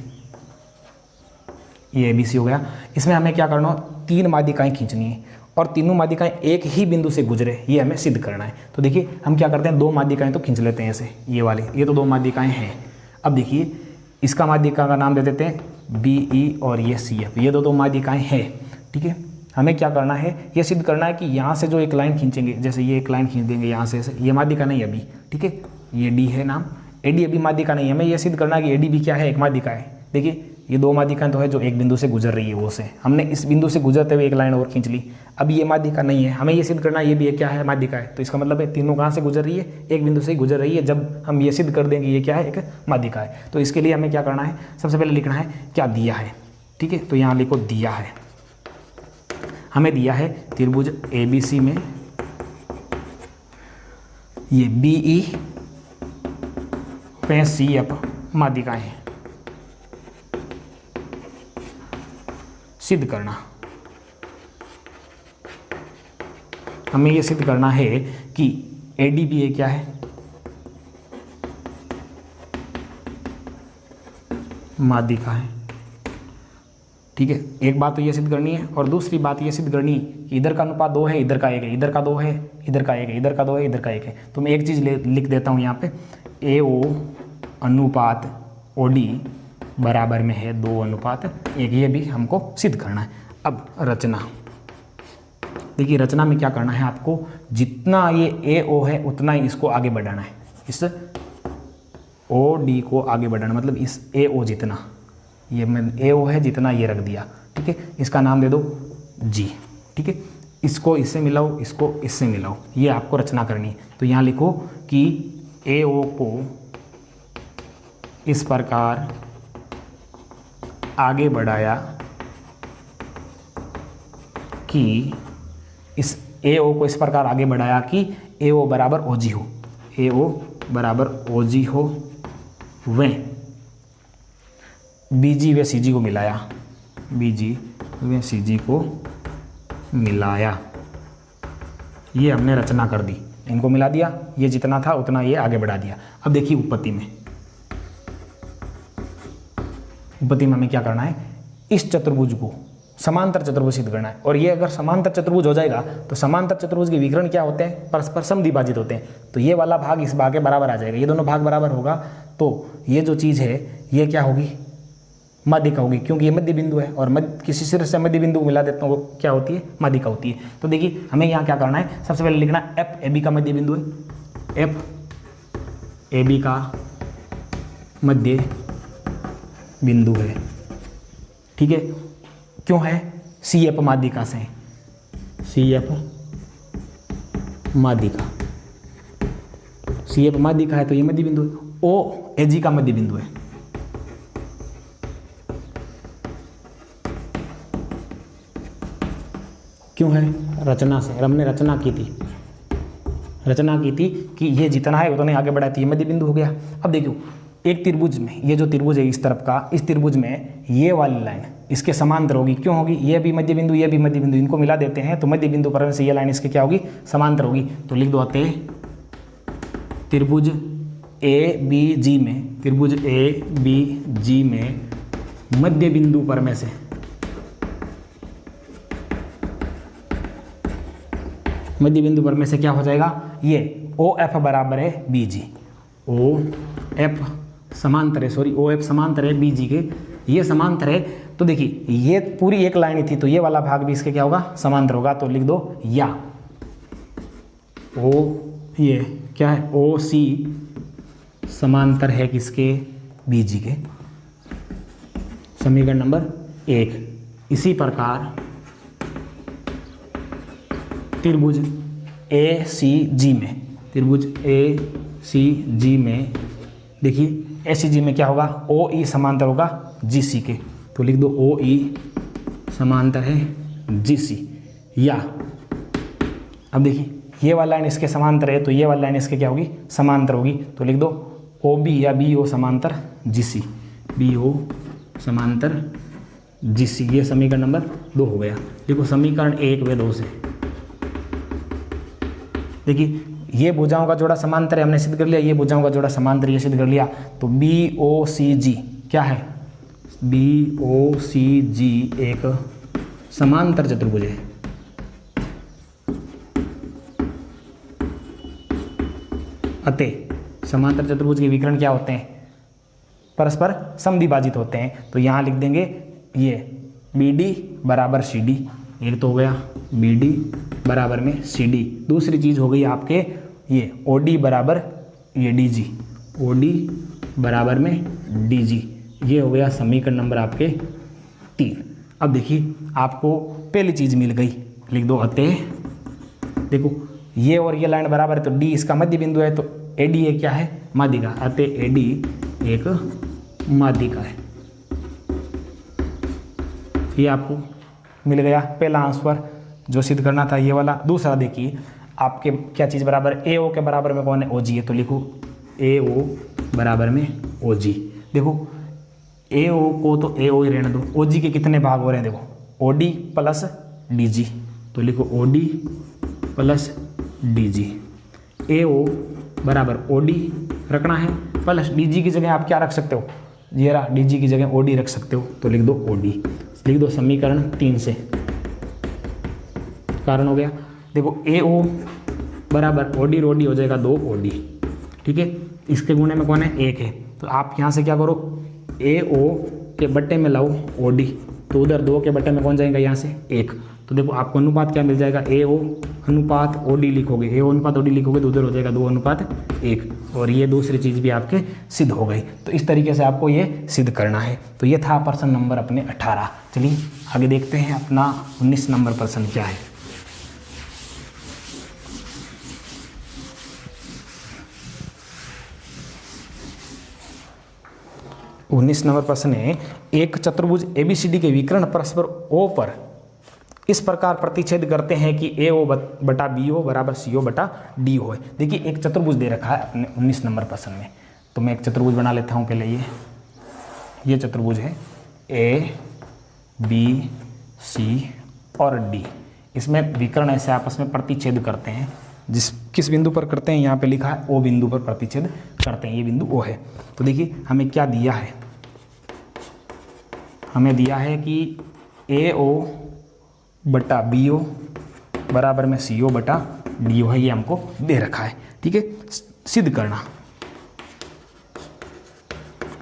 ये ABC हो गया। इसमें हमें क्या करना है, 3 माध्यिकाएं खींचनी है और तीनों माध्यिकाएं एक ही बिंदु से गुजरे, ये हमें सिद्ध करना है। तो देखिए हम क्या करते हैं, 2 माध्यिकाएं तो खींच लेते हैं ऐसे, ये वाली, ये तो 2 माध्यिकाएं हैं। अब देखिए इसका माध्यिका का नाम दे देते हैं BE और ये CF, ये 2 माध्यिकाएं हैं। ठीक है, हमें क्या करना है, ये सिद्ध करना है कि यहाँ से जो एक लाइन खींचेंगे, जैसे ये एक लाइन खींच देंगे यहाँ से, ये माध्यिका नहीं है अभी, ठीक है, ये D है नाम, AD अभी माध्यिका नहीं है। हमें ये सिद्ध करना है कि AD भी क्या है, एक माध्यिका है। देखिए ये 2 माध्यिकाएं तो है जो एक बिंदु से गुजर रही है, वो से हमने इस बिंदु से गुजरते हुए एक लाइन और खींच ली। अब ये माध्यिका नहीं है, हमें ये सिद्ध करना है ये भी एक क्या है, माध्यिका है। तो इसका मतलब है तीनों कहाँ से गुजर रही है, एक बिंदु से ही गुजर रही है। जब हम ये सिद्ध कर देंगे ये क्या है, एक माध्यिका है। तो इसके लिए हमें क्या करना है, सबसे पहले लिखना है क्या दिया है। ठीक है, तो यहाँ लिखो दिया है, हमें दिया है त्रिभुज ABC में ये BE पे CF माध्यिकाएं हैं, सिद्ध करना। हमें यह सिद्ध करना है कि AD भी ये क्या है, माध्यिका है। ठीक है, एक बात तो ये सिद्ध करनी है, और दूसरी बात ये सिद्ध करनी कि इधर का अनुपात 2 है, इधर का 1 है, इधर का 2 है, इधर का 1 है, इधर का 2 है, इधर का 1 है। तो मैं एक चीज़ लिख देता हूँ यहाँ पे, AO अनुपात OD बराबर में है 2:1, ये भी हमको सिद्ध करना है। अब रचना, देखिए रचना में क्या करना है आपको, जितना ये AO है उतना ही इसको आगे बढ़ाना है, इस OD को आगे बढ़ाना, मतलब इस AO जितना, ये मैं AO है जितना ये रख दिया। ठीक है, इसका नाम दे दो G। ठीक है, इसको इससे मिलाओ, इसको इससे मिलाओ, ये आपको रचना करनी है। तो यहाँ लिखो कि AO को इस प्रकार आगे बढ़ाया कि इस ए ओ को इस प्रकार आगे बढ़ाया कि ए ओ बराबर ओ जी हो, ए ओ बराबर ओ जी हो, व बी जी व सी जी को मिलाया, बी जी व सी जी को मिलाया, ये हमने रचना कर दी, इनको मिला दिया, ये जितना था उतना ये आगे बढ़ा दिया। अब देखिए उत्पत्ति में हमें क्या करना है, इस चतुर्भुज को समांतर चतुर्भुज सिद्ध करना है। और ये अगर समांतर चतुर्भुज हो जाएगा तो समांतर चतुर्भुज के विकर्ण क्या होते हैं, परस्पर समद्विभाजित होते हैं। तो ये वाला भाग इस भाग के बराबर आ जाएगा, ये दोनों भाग बराबर होगा तो ये जो चीज़ है ये क्या होगी, माध्यिका होगी, क्योंकि ये मध्य बिंदु है और किसी सिरे से मध्य बिंदु को मिला देता हूँ, वो क्या होती है, माध्यिका होती है। तो देखिए हमें यहाँ क्या करना है, सबसे पहले लिखना एफ ए बी का मध्य बिंदु है, एफ ए बी का मध्य बिंदु है, ठीक है। क्यों है, सी एफ माध्यिका से, सी एफ माध्यिका, सी एफ माध्यिका है तो ये मध्य बिंदु है। ओ ए जी का मध्य बिंदु है, क्यों है, रचना से, हमने रचना की थी कि ये जितना है उतना आगे बढ़ाती है, मध्य बिंदु हो गया। अब देखियो एक त्रिभुज में, ये जो त्रिभुज है इस तरफ का, इस त्रिभुज में ये वाली लाइन इसके समांतर होगी, क्यों होगी, ये भी मध्य बिंदु, ये भी मध्य बिंदु, इनको मिला देते हैं तो मध्य बिंदु पर से ये लाइन इसके क्या होगी, समांतर होगी। तो लिख दो अतः त्रिभुज ए बी जी में, त्रिभुज ए बी जी में मध्य बिंदु पर में से मध्य बिंदु पर में से क्या हो जाएगा, ये ओ एफ बराबर है बी जी, ओ एफ समांतर है, सॉरी ओ एफ समांतर है बी जी के, ये समांतर है। तो देखिए ये पूरी एक लाइन थी तो ये वाला भाग भी इसके क्या होगा, समांतर होगा। तो लिख दो या ओ, ये क्या है, ओ सी समांतर है किसके, बी जी के, समीकरण नंबर 1। इसी प्रकार त्रिभुज ए सी जी में, त्रिभुज ए सी जी में देखिए ए सी जी में क्या होगा, ओ ई समांतर होगा जी सी के, तो लिख दो ओ ई समांतर है जी सी। या अब देखिए ये वाला लाइन इसके समांतर है तो ये वाला लाइन इसके क्या होगी, समांतर होगी, तो लिख दो ओ बी या बी ओ समांतर जी सी, बी ओ समांतर जी सी। ये समीकरण नंबर 2 हो गया। देखो समीकरण 1 व 2 से देखिए ये भुजाओं का जोड़ा समांतर है, हमने सिद्ध कर लिया, ये भुजाओं का जोड़ा समांतर ये सिद्ध कर लिया। तो बी ओ सी जी क्या है, बी ओ सी जी एक समांतर चतुर्भुज है, अतः समांतर चतुर्भुज के विकर्ण क्या होते हैं, परस्पर समद्विभाजित होते हैं। तो यहाँ लिख देंगे ये बी डी बराबर सी डी, एक तो हो गया बी डी बराबर में सी डी, दूसरी चीज़ हो गई आपके ये ओ डी बराबर ये डी जी, ओ डी बराबर में डी जी, ये हो गया समीकरण नंबर आपके 3। अब देखिए आपको पहली चीज़ मिल गई, लिख दो अतः, देखो ये और ये लाइन बराबर है तो डी इसका मध्य बिंदु है, तो ए डी ये क्या है, माध्यिका, अतः ए डी एक माध्यिका है। ये आपको मिल गया पहला आंसर जो सिद्ध करना था ये वाला। दूसरा देखिए आपके क्या चीज़ बराबर, ए ओ के बराबर में कौन है, ओ जी है, तो लिखो ए ओ बराबर में ओ जी। देखो ए ओ को तो ए ओ ही रहने दो, ओ जी के कितने भाग हो रहे हैं, देखो O D plus D G, तो लिखो O D plus D G. A O बराबर ओ डी रखना है, प्लस डी जी की जगह आप क्या रख सकते हो, ये रहा डी जी की जगह ओ डी रख सकते हो, तो लिख दो ओ डी, लिख दो समीकरण 3 से, कारण हो गया। देखो ए ओ बराबर ओ डी, रो डी हो जाएगा 2 ओ डी, ठीक है, इसके गुणे में कौन है, 1 है, तो आप यहाँ से क्या करो, ए ओ के बट्टे में लाओ ओ डी, तो उधर 2 के बट्टे में कौन जाएगा, यहाँ से 1, तो देखो आपको अनुपात क्या मिल जाएगा, ए ओ अनुपात ओ डी लिखोगे, ए ओ अनुपात ओ डी लिखोगे तो उधर हो जाएगा 2 अनुपात 1, और ये दूसरी चीज़ भी आपके सिद्ध हो गई। तो इस तरीके से आपको ये सिद्ध करना है। तो ये था प्रश्न नंबर अपने 18। चलिए आगे देखते हैं अपना 19 नंबर प्रश्न क्या है। 19 नंबर प्रश्न है, एक चतुर्भुज एबीसीडी के विकर्ण परस्पर ओ पर इस प्रकार प्रतिच्छेद करते हैं कि ए ओ बटा बी ओ बराबर सी ओ बटा डी ओ है। देखिए एक चतुर्भुज दे रखा है अपने 19 नंबर प्रश्न में, तो मैं एक चतुर्भुज बना लेता हूँ पहले। ये चतुर्भुज है ए बी सी और डी। इसमें विकर्ण ऐसे आपस में प्रतिच्छेद करते हैं। किस बिंदु पर करते हैं, यहाँ पे लिखा है ओ बिंदु पर प्रतिच्छेद करते हैं, ये बिंदु ओ है। तो देखिए हमें क्या दिया है, हमें दिया है कि ए ओ बटा बी ओ बराबर में सी ओ बटा डी ओ है, ये हमको दे रखा है। ठीक है, सिद्ध करना,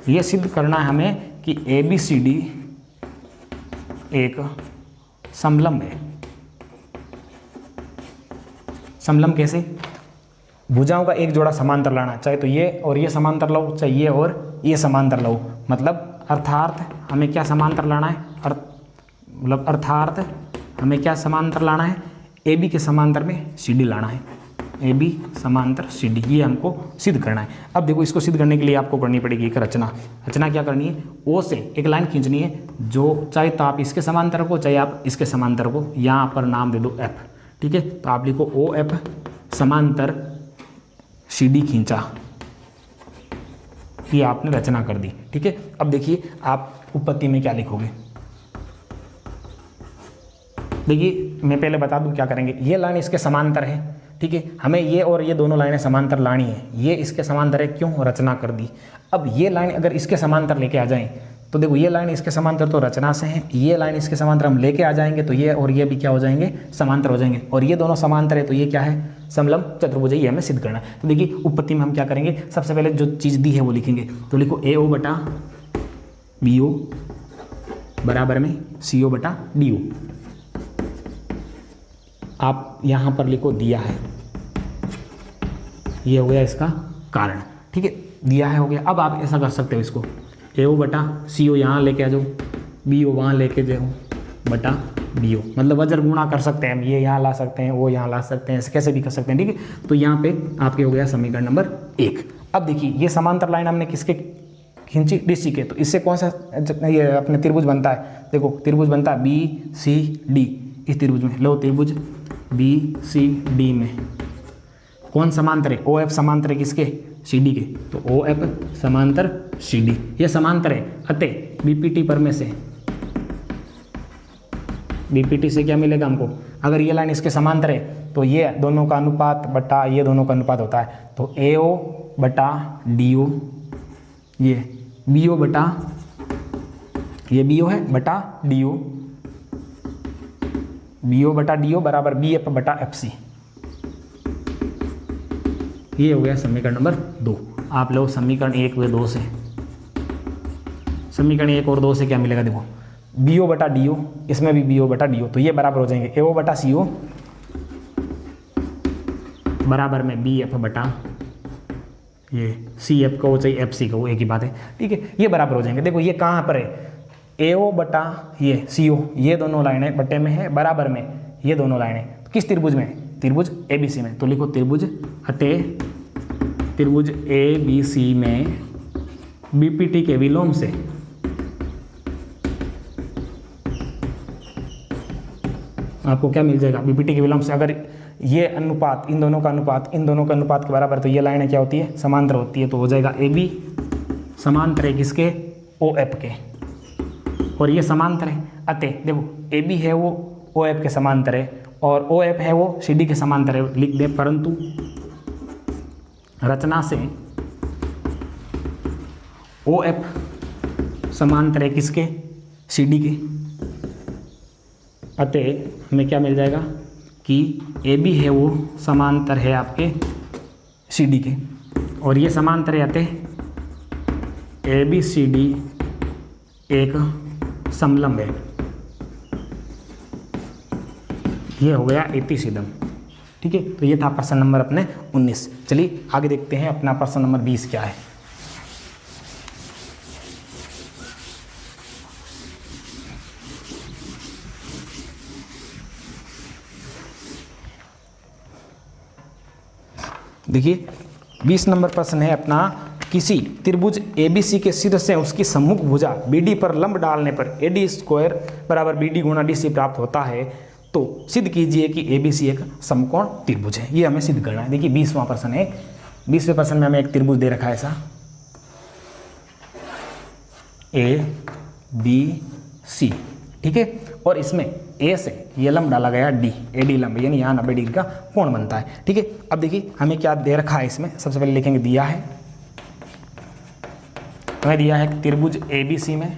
ये सिद्ध करना है हमें कि ए बी सी डी एक समलंब है। समलंब कैसे, भुजाओं का एक जोड़ा समांतर लाना, चाहे तो ये और ये समांतर लो, चाहे ये और ये समांतर लो, मतलब अर्थात हमें क्या समांतर लाना है, मतलब अर्थात हमें क्या समांतर लाना है, ए बी के समांतर में सी डी लाना है, ए बी समांतर सी डी, ये हमको सिद्ध करना है। अब देखो इसको सिद्ध करने के लिए आपको करनी पड़ेगी एक रचना। रचना क्या करनी है, ओ से एक लाइन खींचनी है, जो चाहे तो आप इसके समांतर को, चाहे आप इसके समांतर को, यहाँ पर नाम दे दो एफ। ठीक है, तो आप लिखो ओ एफ समांतर सी डी खींचा, ये आपने रचना कर दी। ठीक है, अब देखिए आप उपपत्ति में क्या लिखोगे। देखिए मैं पहले बता दूं क्या करेंगे, ये लाइन इसके समांतर है। ठीक है, हमें ये और ये दोनों लाइनें समांतर लानी है, ये इसके समांतर है, क्यों, रचना कर दी। अब ये लाइन अगर इसके समांतर लेके आ जाएं तो देखो ये लाइन इसके समांतर तो रचना से है, ये लाइन इसके समांतर हम लेके आ जाएंगे तो ये और ये भी क्या हो जाएंगे, समांतर हो जाएंगे, और ये दोनों समांतर है तो ये क्या है, समलंब चतुर्भुज है, ये हमें सिद्ध करना है। तो देखिए उपपत्ति में हम क्या करेंगे, सबसे पहले जो चीज़ दी है वो लिखेंगे। तो लिखो ए ओ बटा बी ओ बराबर में सी ओ बटा डी ओ। आप यहाँ पर लिखो दिया है, ये हो गया इसका कारण। ठीक है, दिया है हो गया। अब आप ऐसा कर सकते हो, इसको ए ओ बटा सी ओ यहाँ लेके आ जाओ, बी ओ वहाँ लेके जाओ बटा डी ओ, मतलब वज्र गुणा कर सकते हैं हम, ये यहाँ ला सकते हैं, वो यहाँ ला सकते हैं, ऐसे कैसे भी कर सकते हैं। ठीक है, तो यहाँ पे आपके हो गया समीकरण नंबर 1। अब देखिए ये समांतर लाइन हमने किसके खींची, डी सी के, तो इससे कौन सा ये अपने त्रिभुज बनता है, देखो त्रिभुज बनता है बी सी डी। इस त्रिभुज में लो, त्रिभुज बी सी डी में कौन समांतर है, ओ एफ समांतर है किसके, सी डी के, तो ओ एफ समांतर सी डी, ये समांतर है। अतः बीपीटी पर में से, बीपीटी से क्या मिलेगा हमको, अगर ये लाइन इसके समांतर है तो ये दोनों का अनुपात बटा ये दोनों का अनुपात होता है, तो ए ओ बटा डी ओ, ये बी ओ बटा, ये बी ओ है बटा डी ओ, बी ओ बटा डी ओ बराबर बी एफ बटा एफ सी। ये हो गया समीकरण नंबर 2। आप लोग समीकरण 1 व 2 से, समीकरण 1 और 2 से क्या मिलेगा, देखो बी ओ बटा डी ओ, इसमें भी बी ओ बटा डी ओ, तो ये बराबर हो जाएंगे ए ओ बटा सी ओ बराबर में बी एफ बटा ये सी एफ का हो चाहे एफ सी का हो, एक ही बात है। ठीक है, ये बराबर हो जाएंगे। देखो ये कहाँ पर है, ए ओ बटा ये सी ओ, ये दोनों लाइनें बटे में है, बराबर में ये दोनों लाइनें किस त्रिभुज में, त्रिभुज ए बी सी में। तो लिखो त्रिभुज अतः त्रिभुज ए बी सी में बीपीटी के विलोम से आपको क्या मिल जाएगा, बीपीटी के विलोम से अगर ये अनुपात, इन दोनों का अनुपात, इन दोनों का अनुपात के बराबर, तो ये लाइनें क्या होती है, समांतर होती है, तो हो जाएगा ए बी समांतर है किसके, ओ एफ के, और ये समांतर है। अतः देखो ए बी है वो ओ एफ के समांतर है और ओ एफ है वो सी डी के समांतर है, लिख दे, परंतु रचना से ओ एफ समांतर है किसके, सी डी के। अतः हमें क्या मिल जाएगा कि ए बी है वो समांतर है आपके सी डी के, और ये समांतर है, अतः ए बी सी डी एक समलंब है। ये हो गया इति सिद्धम। ठीक है, तो ये था प्रश्न नंबर अपने 19। चलिए आगे देखते हैं अपना प्रश्न नंबर 20 क्या है। देखिए 20 नंबर प्रश्न है अपना, किसी त्रिभुज ABC के शीर्ष से उसकी सम्मुख भुजा BD पर लंब डालने पर AD स्क्वायर बराबर BD गुणा DC प्राप्त होता है, तो सिद्ध कीजिए कि ABC एक समकोण त्रिभुज है। ये हमें सिद्ध करना है। देखिए 20वां प्रश्न है। 20वें प्रश्न में हमें एक त्रिभुज दे रखा है ऐसा ABC, ठीक है, और इसमें A से ये लंब डाला गया D, AD लंब, यानी यहाँ 90 डिग्री का कोण बनता है, ठीक है। अब देखिए हमें क्या दे रखा है इसमें, सबसे पहले लिखेंगे दिया है, हमें दिया है त्रिभुज ABC में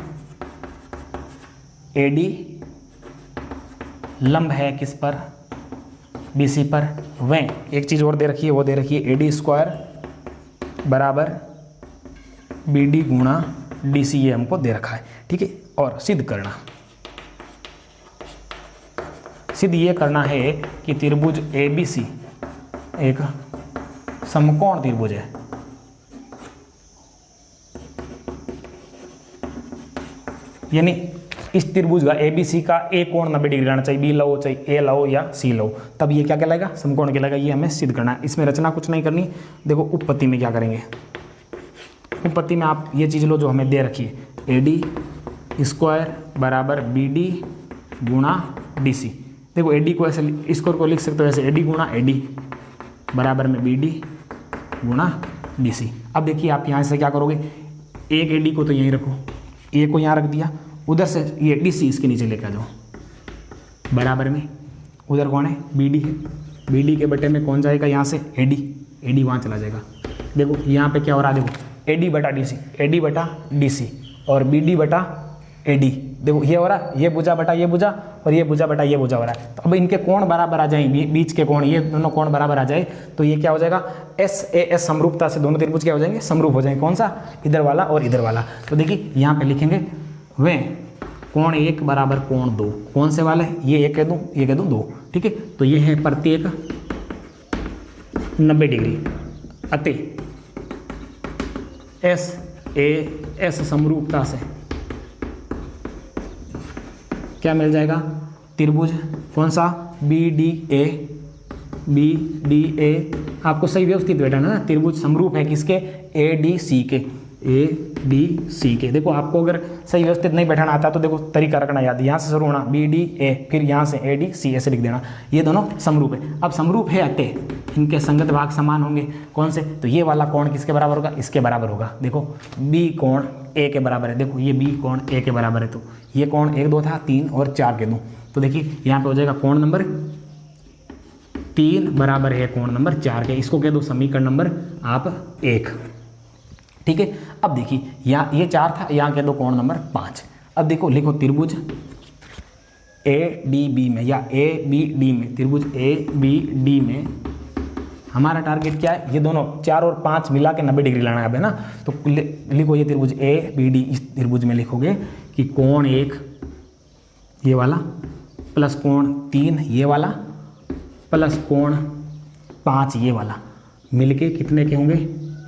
AD लंब है किस पर, BC पर। वह एक चीज़ और दे रखी है, वो दे रखी है AD स्क्वायर बराबर BD गुणा DC, ये हमको दे रखा है, ठीक है। और सिद्ध करना, सिद्ध ये करना है कि त्रिभुज ABC एक समकोण त्रिभुज है, यानी इस त्रिभुज का ABC का A कोण 90 डिग्री रहना चाहिए, B लो चाहे A लो या C लो, तब ये क्या कहलाएगा, समकोण कहलाएगा। ये हमें सिद्ध करना है। इसमें रचना कुछ नहीं करनी। देखो उपपत्ति में क्या करेंगे, उपपत्ति में आप ये चीज़ लो जो हमें दे रखी है, AD स्क्वायर बराबर BD गुणा DC। देखो AD को ऐसे स्क्वायर को लिख सकते हो ऐसे, AD गुणा AD बराबर में BD गुणा DC। अब देखिए आप यहाँ से क्या करोगे, एक AD को तो यहीं रखो, A को यहाँ रख दिया, उधर से ये DC इसके नीचे लेकर आ जाओ बराबर में, उधर कौन है, BD है, BD के बटे में कौन जाएगा यहाँ से, AD वहाँ चला जाएगा। देखो यहाँ पे क्या हो रहा है, देखो AD बटा DC, AD बटा DC और BD बटा AD। देखो ये हो रहा है, ये भुजा बटा ये भुजा और ये भुजा बटा ये भुजा हो रहा है। तो अब इनके कोण बराबर आ जाए, बीच के कोण, ये दोनों कोण बराबर आ जाए तो ये क्या हो जाएगा, SAS समरूपता से दोनों त्रिभुज क्या हो जाएंगे, समरूप हो जाएंगे। कौन सा, इधर वाला और इधर वाला। तो देखिए यहाँ पे लिखेंगे वे कोण 1 बराबर कोण 2। कौन से वाला है, ये एक कह दूँ, ये कह दूँ 2, ठीक है। तो ये है प्रत्येक 90 डिग्री अतः SAS समरूपता से क्या मिल जाएगा, त्रिभुज कौन सा, BDA। आपको सही व्यवस्थित बैठाना ना, त्रिभुज समरूप है किसके, ADC के, ADC के। देखो आपको अगर सही व्यवस्थित नहीं बैठाना आता तो देखो तरीका रखना याद, यहाँ से शुरू होना BDA, फिर यहाँ से ADC ऐसे लिख देना, ये दोनों समरूप है। अब समरूप है अतः इनके संगत भाग समान होंगे। कौन से, तो ये वाला कोण किसके बराबर होगा, इसके बराबर होगा। देखो B कोण A के बराबर है, देखो ये B कोण A के बराबर है, तो ये कोण 1 2 था, 3 और 4 के 2। तो देखिए यहाँ पे हो जाएगा कोण नंबर 3 बराबर है कोण नंबर 4 के। इसको कह दो समीकरण नंबर आप 1, ठीक है। अब देखिए यहाँ ये 4 था, यहाँ कह दो कोण नंबर 5। अब देखो लिखो त्रिभुज ADB में या ABD में, त्रिभुज ABD में हमारा टारगेट क्या है, ये दोनों 4 और 5 मिला के 90 डिग्री लाना है ना। तो लिखो ये त्रिभुज ABD, इस त्रिभुज में लिखोगे कि कोण 1 ये वाला प्लस कोण 3 ये वाला प्लस कोण 5 ये वाला मिलके कितने के होंगे,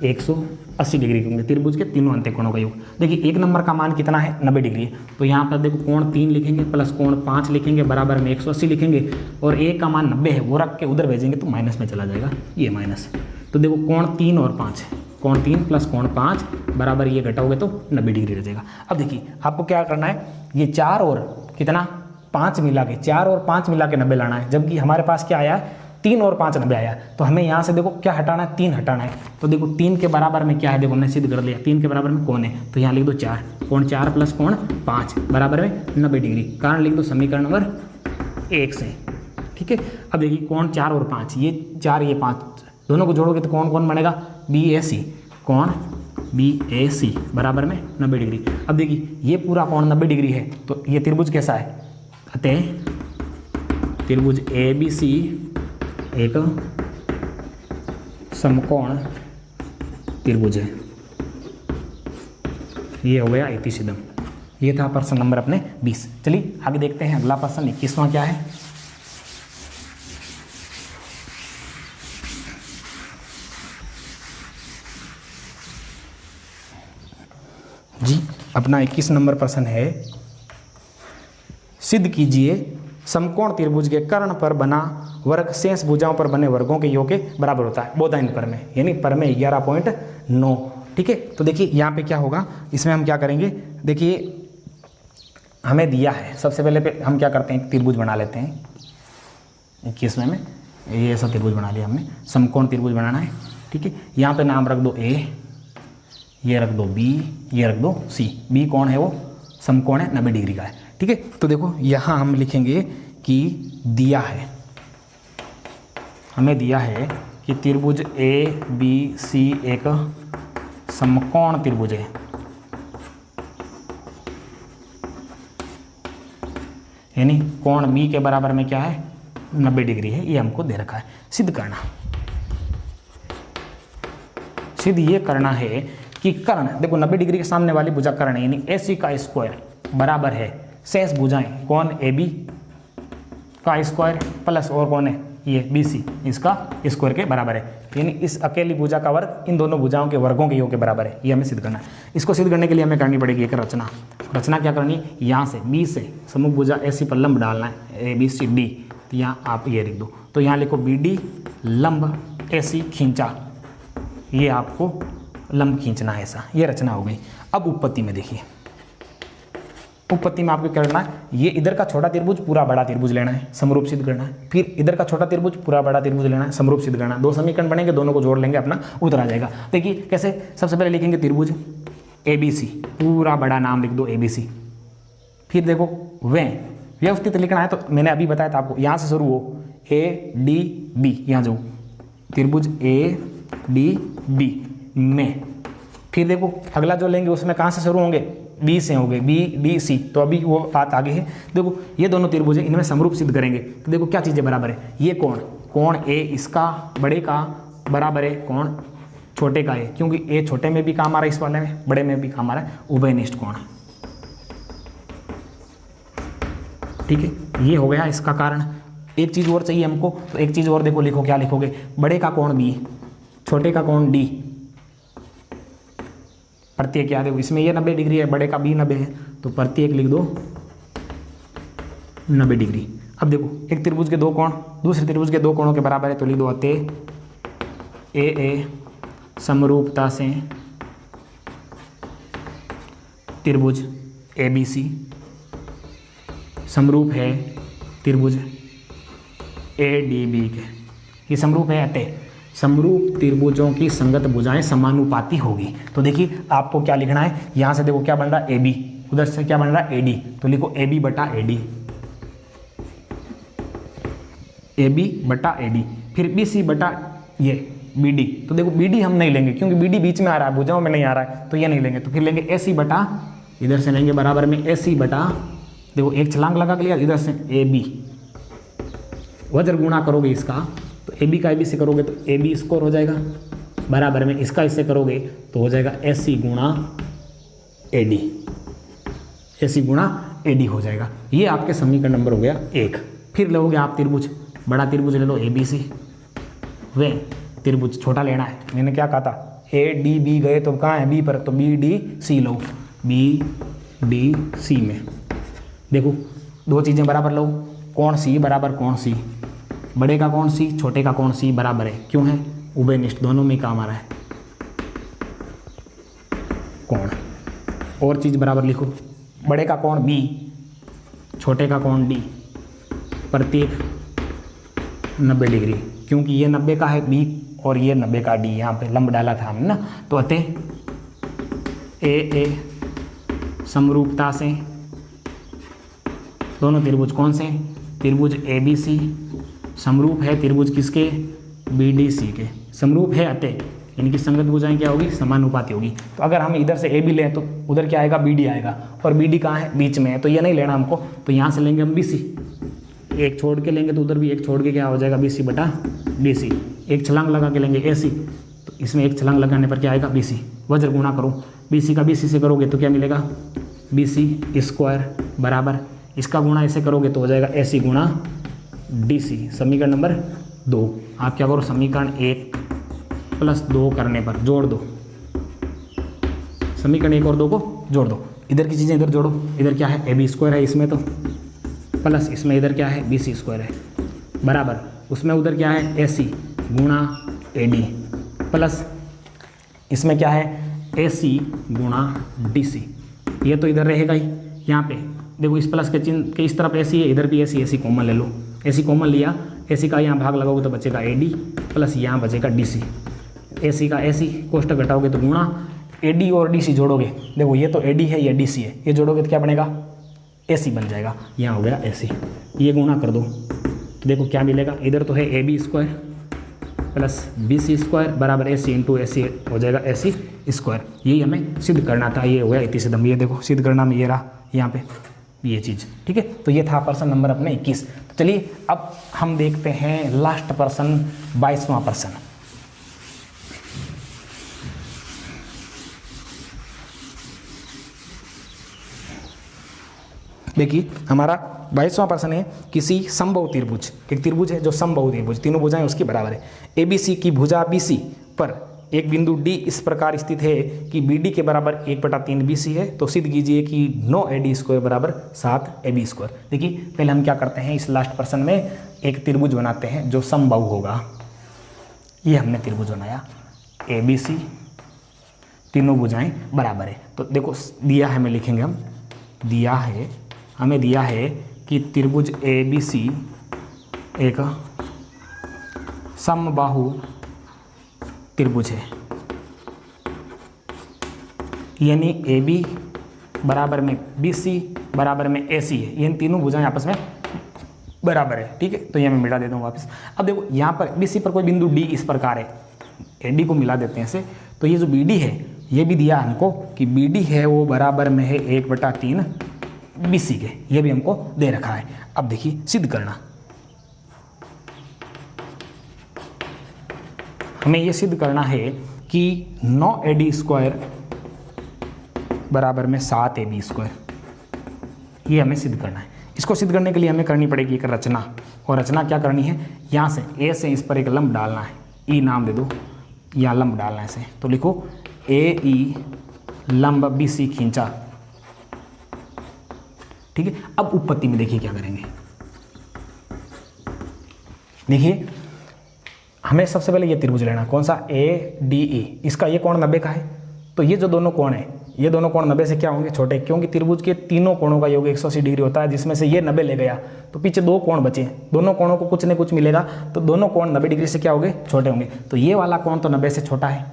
180 डिग्री के होंगे। त्रिभुज के तीनों अंत्यकोणों का योग। देखिए एक नंबर का मान कितना है, 90 डिग्री है। तो यहाँ पर देखो कोण 3 लिखेंगे प्लस कोण 5 लिखेंगे बराबर में 180 लिखेंगे, और एक का मान 90 है वो रख के उधर भेजेंगे तो माइनस में चला जाएगा, ये माइनस। तो देखो कोण 3 और 5, कोण 3 प्लस कोण 5 बराबर ये घटाओगे तो 90 डिग्री रह जाएगा। अब देखिए आपको क्या करना है, ये 4 और कितना 5 मिला के, 4 और 5 मिला के 90 लाना है, जबकि हमारे पास क्या आया है 3 और 5 90 आया। तो हमें यहाँ से देखो क्या हटाना है, 3 हटाना है। तो देखो 3 के बराबर में क्या है, देखो हमने सिद्ध कर लिया 3 के बराबर में कौन है, तो यहाँ लिख दो 4, कोण 4 प्लस कोण 5 बराबर में 90 डिग्री। कारण लिख दो समीकरण नंबर 1 से, ठीक है। अब देखिए कोण 4 और 5, ये 4 ये 5 दोनों को जोड़ोगे तो कौन कौन बनेगा, BAC, कोण BAC बराबर में 90 डिग्री। अब देखिए ये पूरा कोण 90 डिग्री है, तो ये त्रिभुज कैसा है, अतः त्रिभुज ABC एक समकोण त्रिभुज है। ये हो गया इतिसिदम। ये था प्रश्न नंबर अपने 20। चलिए आगे देखते हैं अगला प्रश्न 21वां क्या है। जी अपना 21 नंबर प्रश्न है, सिद्ध कीजिए समकोण त्रिभुज के कर्ण पर बना वर्ग शेष भुजाओं पर बने वर्गों के योग के बराबर होता है बोधायन पर में, यानी पर में 11.9, ठीक है। तो देखिए यहाँ पे क्या होगा, इसमें हम क्या करेंगे, देखिए हमें दिया है, सबसे पहले पे हम क्या करते हैं त्रिभुज बना लेते हैं, 21वें में ये ऐसा त्रिभुज बना लिया हमने, समकोण त्रिभुज बनाना है। ठीक है, यहाँ पे नाम रख दो ए, ये रख दो बी, ये रख दो सी। बी कौन है? वो समकोण है, 90 डिग्री का है। ठीक है, तो देखो यहाँ हम लिखेंगे कि दिया है, हमें दिया है कि त्रिभुज ए बी सी एक समकोण त्रिभुज है, यानी कोण बी के बराबर में क्या है? 90 डिग्री है। ये हमको दे रखा है, सिद्ध करना। सिद्ध ये करना है कि कर्ण, देखो 90 डिग्री के सामने वाली भुजा कर्ण है, यानी AC का स्क्वायर बराबर है शेष भुजाएं कौन? AB का स्क्वायर प्लस और कौन है? ये BC, इसका स्क्वायर के बराबर है, यानी इस अकेली भुजा का वर्ग इन दोनों भुजाओं के वर्गों के योग के बराबर है। ये हमें सिद्ध करना है। इसको सिद्ध करने के लिए हमें करनी पड़ेगी एक रचना। रचना क्या करनी है? यहाँ से B से समूह भुजा AC पर लंब डालना है, ABCD। तो यहाँ आप ये लिख दो, तो यहाँ लिखो BD लंब AC खींचा, ये आपको लंब खींचना है ऐसा। ये रचना हो गई। अब उत्पत्ति में देखिए, उत्पत्ति में आपको क्या करना है? ये इधर का छोटा त्रिभुज पूरा बड़ा त्रिभुज लेना है, समरूप सिद्ध करना है। फिर इधर का छोटा त्रिभुज पूरा बड़ा त्रिभुज लेना है, समरूप सिद्ध करना है। 2 समीकरण बनेंगे, दोनों को जोड़ लेंगे, अपना उत्तर आ जाएगा। देखिए कैसे, सबसे पहले लिखेंगे त्रिभुज ABC, पूरा बड़ा नाम लिख दो ABC। फिर देखो व्यवस्थित लिखना है, तो मैंने अभी बताया था आपको, यहाँ से शुरू हो ADB, यहाँ जाओ त्रिभुज ADB में। फिर देखो अगला जो लेंगे उसमें कहाँ से शुरू होंगे? B से होंगे, BDC। तो अभी वो बात आगे है। देखो ये दोनों त्रिभुज है, इनमें समरूप सिद्ध करेंगे। तो देखो क्या चीज़ें बराबर है? ये कोण A इसका बड़े का बराबर है कोण छोटे का है, क्योंकि A छोटे में भी काम आ रहा है, इस वाले में बड़े में भी काम आ रहा है, उभयनिष्ठ कोण। ठीक है, ये हो गया इसका कारण। एक चीज़ और चाहिए हमको, तो एक चीज़ और देखो, लिखो क्या लिखोगे? बड़े का कोण B, छोटे का कोण D, प्रत्येक क्या देखो, इसमें ये 90 डिग्री है, बड़े का B 90 है, तो प्रत्येक लिख दो 90 डिग्री। अब देखो एक त्रिभुज के 2 कोण दूसरे त्रिभुज के 2 कोणों के बराबर है, तो लिख दो अतः AA समरूपता से त्रिभुज ABC समरूप है त्रिभुज ADB के। ये समरूप है, अतः समरूप त्रिभुजों की संगत भुजाएं समानुपाती होगी। तो देखिए आपको क्या लिखना है? यहाँ से देखो क्या बन रहा है? AB, उधर से क्या बन रहा है? AD। तो लिखो AB बटा AD, AB बटा AD। फिर BC बटा ये BD। तो देखो BD हम नहीं लेंगे, क्योंकि BD बीच में आ रहा है, भुजाओं में नहीं आ रहा है, तो ये नहीं लेंगे। तो फिर लेंगे AC बटा, इधर से लेंगे बराबर में AC बटा, देखो एक छलांग लगा के लिया, इधर से AB, वज्र गुणा करोगे इसका, तो AB का AB से करोगे तो AB स्क्वायर हो जाएगा, बराबर में इसका इससे करोगे तो हो जाएगा AC गुणा AD, AC गुणा AD हो जाएगा। ये आपके समीकरण नंबर हो गया 1। फिर लोगे आप त्रिभुज, बड़ा त्रिभुज ले लो ABC, वे त्रिभुज छोटा लेना है। मैंने क्या कहा था? ADB गए तो कहाँ है? B पर, तो BDC लो, BDC में देखो 2 चीज़ें बराबर लो, कोण C बराबर कोण C, बड़े का कोण C छोटे का कोण C बराबर है, क्यों है? उभयनिष्ठ, दोनों में काम आ रहा है कोण। और चीज़ बराबर लिखो, बड़े का कोण B छोटे का कोण D, प्रत्येक 90 डिग्री, क्योंकि ये 90 का है B और ये 90 का D, यहाँ पे लंब डाला था हमने ना। तो अतः AA समरूपता से दोनों त्रिभुज कौन से? त्रिभुज ABC समरूप है त्रिभुज किसके? BDC के। समरूप है अतः, यानी कि संगत भुजाएं क्या होगी? समानुपाती होगी। तो अगर हम इधर से AB लें तो उधर क्या आएगा? BD आएगा, और BD कहाँ है? बीच में है, तो ये नहीं लेना हमको। तो यहाँ से लेंगे हम BC, एक छोड़ के लेंगे तो उधर भी एक छोड़ के क्या हो जाएगा? BC बटा BC। एक छलांग लगा के लेंगे AC, तो इसमें एक छलांग लगाने पर क्या आएगा? BC। वज्र गुणा करो, BC का BC से करोगे तो क्या मिलेगा? BC स्क्वायर बराबर, इसका गुणा ऐसे करोगे तो हो जाएगा AC गुणा DC। समीकरण नंबर 2। आप क्या करो? समीकरण 1 प्लस 2 करने पर जोड़ दो, समीकरण 1 और 2 को जोड़ दो, इधर की चीज़ें इधर जोड़ो। इधर क्या है? AB स्क्वायर है इसमें, तो प्लस इसमें इधर क्या है? BC स्क्वायर है, बराबर उसमें उधर क्या है? AC गुणा AD, प्लस इसमें क्या है? AC गुणा DC। ये तो इधर रहेगा ही, यहाँ पे देखो इस प्लस के चिन्ह के इस तरफ AC है, इधर भी AC, AC कॉमन ले लो, AC कॉमन लिया, AC का यहाँ भाग लगाओगे तो बचेगा AD प्लस यहाँ बचेगा DC। AC का AC कोष्टक घटाओगे तो गुणा AD और DC जोड़ोगे, देखो ये तो AD है ये DC है, ये जोड़ोगे तो क्या बनेगा AC बन जाएगा, यहाँ हो गया AC। ये गुणा कर दो तो देखो क्या मिलेगा, इधर तो है AB square plus BC square बराबर AC इंटू AC हो जाएगा AC स्क्वायर। यही हमें सिद्ध करना था, ये हो गया इति सिद्धम। ये देखो सिद्ध करना में ये रहा यहाँ पे ये चीज़, ठीक है। तो ये था प्रश्न नंबर अपने 21। तो चलिए अब हम देखते हैं लास्ट प्रश्न 22वां प्रश्न। देखिए हमारा 22वां प्रश्न है, किसी समबाहु त्रिभुज, एक त्रिभुज है जो समबाहु त्रिभुज तीनों भुजाएं उसकी बराबर है, ABC की भुजा BC पर एक बिंदु D इस प्रकार स्थित है कि BD के बराबर 1/3 BC है, तो सिद्ध कीजिए कि 9 AD स्क्वायर बराबर 7 AB स्क्वायर। देखिए पहले हम क्या करते हैं, इस लास्ट प्रश्न में एक त्रिभुज बनाते हैं जो समबाहु होगा। ये हमने त्रिभुज बनाया ABC, तीनों भुजाएं बराबर है। तो देखो दिया है, हमें लिखेंगे हम, दिया है हमें दिया है कि त्रिभुज ABC एक समबाहु त्रिभुज है, यानी AB बराबर में BC बराबर में AC है, ये तीनों भुजाएं आपस में बराबर है, ठीक है। तो ये मैं मिटा देता हूँ वापस। अब देखो यहाँ पर BC पर कोई बिंदु D इस प्रकार है, AD को मिला देते हैं ऐसे, तो ये जो BD है ये भी दिया हमको कि BD है वो बराबर में है 1/3 BC के, ये भी हमको दे रखा है। अब देखिए सिद्ध करना, हमें ये सिद्ध करना है कि 9 AD स्क्वायर बराबर में 7 AB स्क्वायर, ये हमें सिद्ध करना है। इसको सिद्ध करने के लिए हमें करनी पड़ेगी एक रचना, और रचना क्या करनी है, यहाँ से A से इस पर एक लंब डालना है, E नाम दे दो, यहाँ लंब डालना है इसे, तो लिखो AE लंब BC खींचा, ठीक है। अब उत्पत्ति में देखिए क्या करेंगे, देखिए हमें सबसे पहले ये त्रिभुज लेना, कौन सा ADE, इसका ये कोण 90 का है, तो ये जो दोनों कोण है ये दोनों कोण 90 से क्या होंगे छोटे, क्योंकि त्रिभुज के तीनों कोणों का योग 180 डिग्री होता है, जिसमें से ये 90 ले गया तो पीछे दो कोण बचे, दोनों कोणों को कुछ न कुछ मिलेगा, तो दोनों कोण 90 डिग्री से क्या होंगे छोटे होंगे। तो ये वाला कोण तो 90 से छोटा है।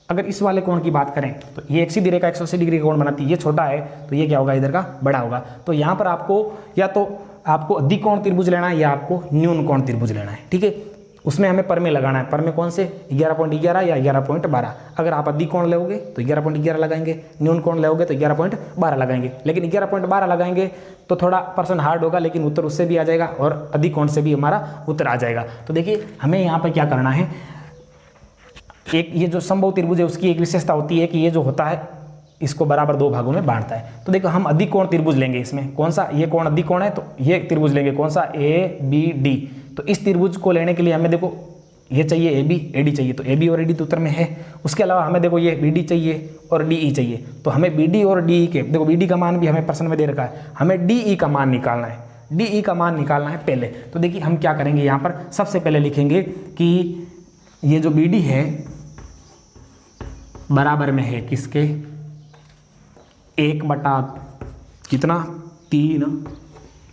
अगर इस वाले कोण की बात करें तो ये एक सीधी रेखा 180 डिग्री का कोण बनाती है, ये छोटा है तो ये क्या होगा इधर का बड़ा होगा। तो यहाँ पर आपको या तो आपको अधिक कोण त्रिभुज लेना है या आपको न्यून कोण त्रिभुज लेना है, ठीक है। उसमें हमें पर में लगाना है, पर में कौन से 11.11 या 11.12। अगर आप अधिक कोण लोगे तो 11.11 लगाएंगे, न्यून कोण लोगे तो 11.12 लगाएंगे। लेकिन 11.12 लगाएंगे तो थोड़ा पर्सन हार्ड होगा, लेकिन उत्तर उससे भी आ जाएगा और अधिक कोण से भी हमारा उत्तर आ जाएगा। तो देखिए हमें यहाँ पर क्या करना है, एक ये जो समबाहु त्रिभुज है उसकी एक विशेषता होती है कि ये जो होता है इसको बराबर दो भागों में बांटता है। तो देखो हम अधिक कोण त्रिभुज लेंगे, इसमें कौन सा, ये कोण अधिक कोण है तो ये त्रिभुज लेंगे, कौन सा ABD। तो इस त्रिभुज को लेने के लिए हमें देखो ये चाहिए AB AD चाहिए, तो AB और AD तो उत्तर में है। उसके अलावा हमें देखो ये BD चाहिए और DE चाहिए, तो हमें BD और DE के, देखो BD का मान भी हमें प्रश्न में दे रखा है, हमें DE का मान निकालना है, DE का मान निकालना है पहले। तो देखिए हम क्या करेंगे, यहाँ पर सबसे पहले लिखेंगे कि ये जो BD है बराबर में है किसके, 1/3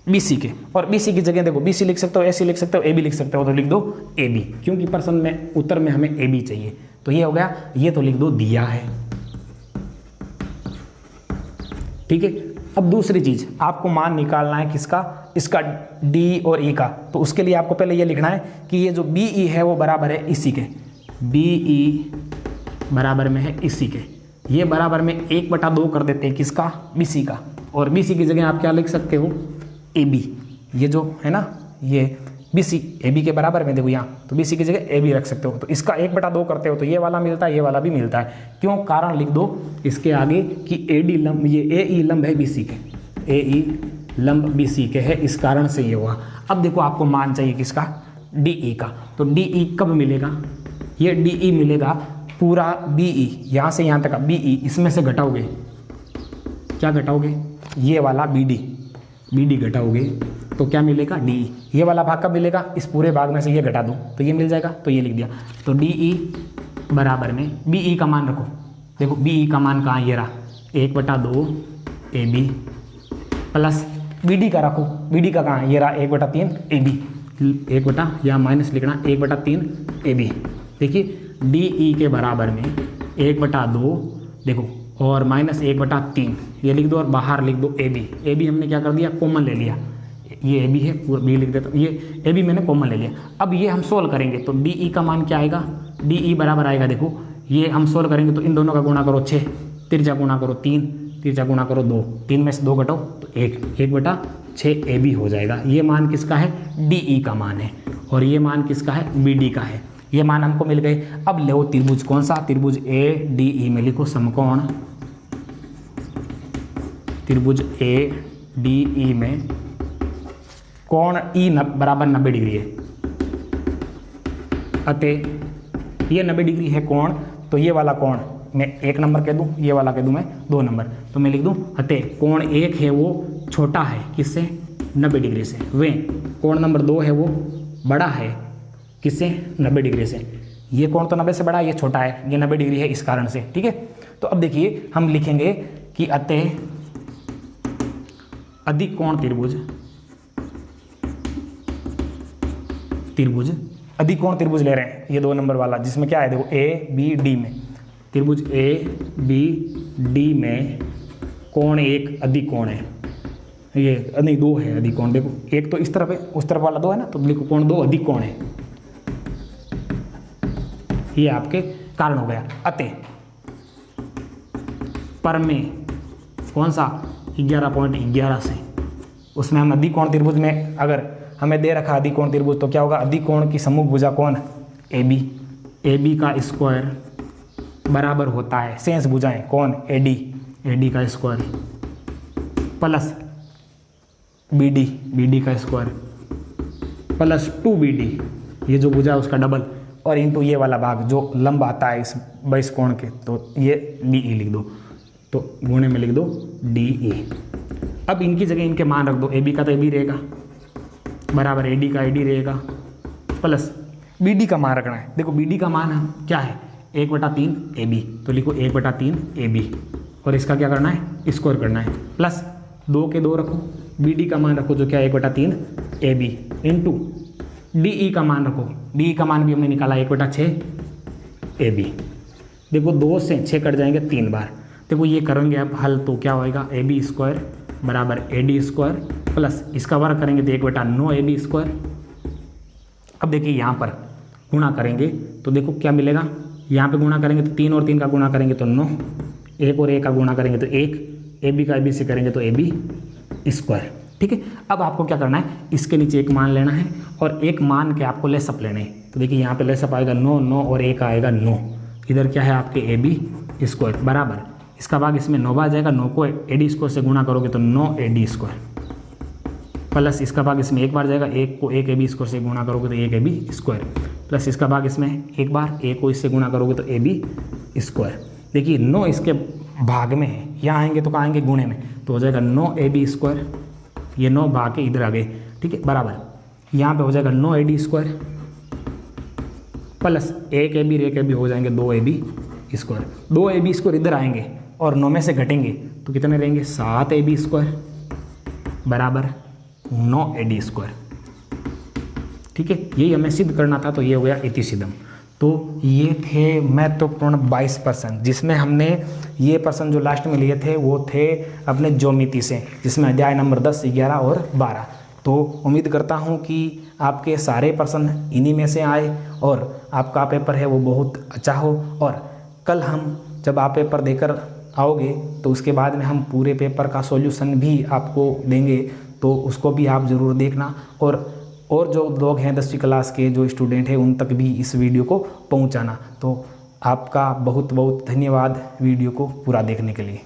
BC के, और BC की जगह देखो BC लिख सकते हो, AC लिख सकते हो, AB लिख सकते हो, तो लिख दो AB, क्योंकि प्रश्न में उत्तर में हमें AB चाहिए। तो ये हो गया, ये तो लिख दो दिया है, ठीक है। अब दूसरी चीज आपको मान निकालना है किसका, इसका D और E का। तो उसके लिए आपको पहले ये लिखना है कि ये जो BE है वो बराबर है इसी के, BE बराबर में है इसी के, ये बराबर में 1/2 कर देते हैं किसका, BC का, और BC की जगह आप क्या लिख सकते हो AB, ये जो है ना ये BC AB के बराबर में देखो यहाँ, तो BC की जगह AB रख सकते हो। तो इसका 1/2 करते हो तो ये वाला मिलता है, ये वाला भी मिलता है। क्यों, कारण लिख दो इसके आगे कि AD लंब, ये AE लंब है BC के, AE लंब BC के है, इस कारण से ये हुआ। अब देखो आपको मान चाहिए किसका, DE का। तो DE कब मिलेगा, ये DE मिलेगा पूरा BE, यहाँ से यहाँ तक का BE, इसमें से घटाओगे, क्या घटाओगे, ये वाला BD घटाओगे तो क्या मिलेगा DE। ये वाला भाग कब मिलेगा, इस पूरे भाग में से ये घटा दो तो ये मिल जाएगा, तो ये लिख दिया। तो DE बराबर में BE का मान रखो, देखो BE का मान कहाँ, ये रहा 1/2 AB प्लस BD का रखो, BD का कहाँ, ये रहा 1/3 AB। 1 बटा या माइनस लिखना 1/3 AB। देखिए DE के बराबर में 1/2 देखो और माइनस 1/3 ये लिख दो और बाहर लिख दो AB हमने क्या कर दिया, कॉमन ले लिया। ये AB है, B लिख देता हूँ, ये AB मैंने कॉमन ले लिया। अब ये हम सोल्व करेंगे तो DE का मान क्या आएगा, DE बराबर आएगा, देखो ये हम सोल्व करेंगे तो इन दोनों का गुणा करो 6, तिरछा गुणा करो 3, तिरछा गुणा करो 2, 3 में से 2 घटाओ तो 1/6 AB हो जाएगा। ये मान किसका है, DE का मान है, और ये मान किसका है, BD का है। ये मान हमको मिल गए। अब लो त्रिभुज, कौन सा त्रिभुज, ADE में लिखो समकोण त्रिभुज ADE में कोण E बराबर 90 डिग्री है। अतः ये 90 डिग्री है कोण, तो ये वाला कोण मैं 1 नंबर कह दूं, ये वाला कह दूं मैं 2 नंबर, तो मैं लिख दूं अतः कोण 1 है वो छोटा है किससे, 90 डिग्री से, वे कोण नंबर 2 है वो बड़ा है किससे, 90 डिग्री से। ये कोण तो 90 से बड़ा है, ये छोटा है, ये 90 डिग्री है इस कारण से, ठीक है। तो अब देखिए हम लिखेंगे कि अतः अधिक कोण त्रिभुज अधिक कोण त्रिभुज ले रहे हैं, ये 2 नंबर वाला, जिसमें क्या है देखो ABD में त्रिभुज ABD में कोण 1 अधिक कोण है, ये नहीं 2 है अधिक कोण, देखो एक तो इस तरफ है, उस तरफ वाला 2 है ना, तो लिखो कोण 2 अधिक कोण है, ये आपके कारण हो गया। अतः पर में कौन सा 11.11 से, उसमें हम अधिक कोण त्रिभुज में अगर हमें दे रखा अधिक कोण त्रिभुज तो क्या होगा, अधिक कोण की सम्मुख भुजा कौन, AB का स्क्वायर बराबर होता है शेष भुजाएं कौन, AD का स्क्वायर प्लस BD का स्क्वायर प्लस 2BD, ये जो भुजा है उसका डबल, और इंटू ये वाला भाग जो लंब आता है इस कोण के, तो ये DE लिख दो, तो गुणे में लिख दो DE। अब इनकी जगह इनके मान रख दो, AB का तो AB रहेगा बराबर AD का AD रहेगा प्लस BD का मान रखना है। देखो BD का मान क्या है, 1/3 AB, तो लिखो 1/3 AB, और इसका क्या करना है, स्क्वायर करना है, प्लस 2 के 2 रखो, BD का मान रखो जो क्या 1/3 AB इंटू DE का मान रखो, DE का मान भी हमने निकाला 1/6 AB। देखो 2 से 6 कट जाएंगे 3 बार, देखो ये करेंगे अब हल तो क्या होएगा, AB स्क्वायर बराबर AD स्क्वायर प्लस इसका वर्ग करेंगे तो 1/9 AB स्क्वायर। अब देखिए यहाँ पर गुणा करेंगे तो देखो क्या मिलेगा, यहाँ पे गुणा करेंगे तो 3 और 3 का गुणा करेंगे तो 9, 1 और 1 का गुणा करेंगे तो 1, AB का AB से करेंगे तो AB स्क्वायर, ठीक है। अब आपको क्या करना है, इसके नीचे एक मान लेना है और एक मान के आपको लेसअप लेने हैं, तो देखिए यहाँ पे लेसअप आएगा 9, 9 और 1 आएगा 9, इधर क्या है आपके AB स्क्वायर बराबर, इसका भाग इसमें 9 आ जाएगा, 9 को AD स्क्वायर से गुणा करोगे तो 9 AD स्क्वायर प्लस इसका भाग इसमें 1 बार जाएगा, 1 को 1 AB स्क्वायर से गुणा करोगे तो 1 AB स्क्वायर प्लस इसका भाग इसमें 1 बार, 1 को इससे गुणा करोगे तो AB स्क्वायर। देखिए 9 इसके भाग में है, यहाँ आएंगे तो कहाँ आएंगे, गुणे में, तो हो जाएगा 9 AB स्क्वायर, ये 9 भाग के इधर आ गए, ठीक है बराबर, यहाँ पे हो जाएगा 9 AD स्क्वायर प्लस 1 AB हो जाएंगे 2 AB स्क्वायर, 2 AB स्क्वायर इधर आएंगे और 9 में से घटेंगे तो कितने रहेंगे, 7 AB स्क्वायर बराबर 9 AD स्क्वायर, ठीक है। यही हमें सिद्ध करना था, तो ये हो गया इति सिद्धम। तो ये थे महत्वपूर्ण 22 प्रश्न, जिसमें हमने ये प्रश्न जो लास्ट में लिए थे वो थे अपने ज्योमिति से, जिसमें अध्याय नंबर 10, 11 और 12। तो उम्मीद करता हूँ कि आपके सारे प्रश्न इन्हीं में से आए और आपका पेपर है वो बहुत अच्छा हो, और कल हम जब आप पेपर देकर आओगे तो उसके बाद में हम पूरे पेपर का सॉल्यूशन भी आपको देंगे, तो उसको भी आप ज़रूर देखना, और जो लोग हैं 10वीं क्लास के जो स्टूडेंट हैं उन तक भी इस वीडियो को पहुंचाना। तो आपका बहुत बहुत धन्यवाद वीडियो को पूरा देखने के लिए।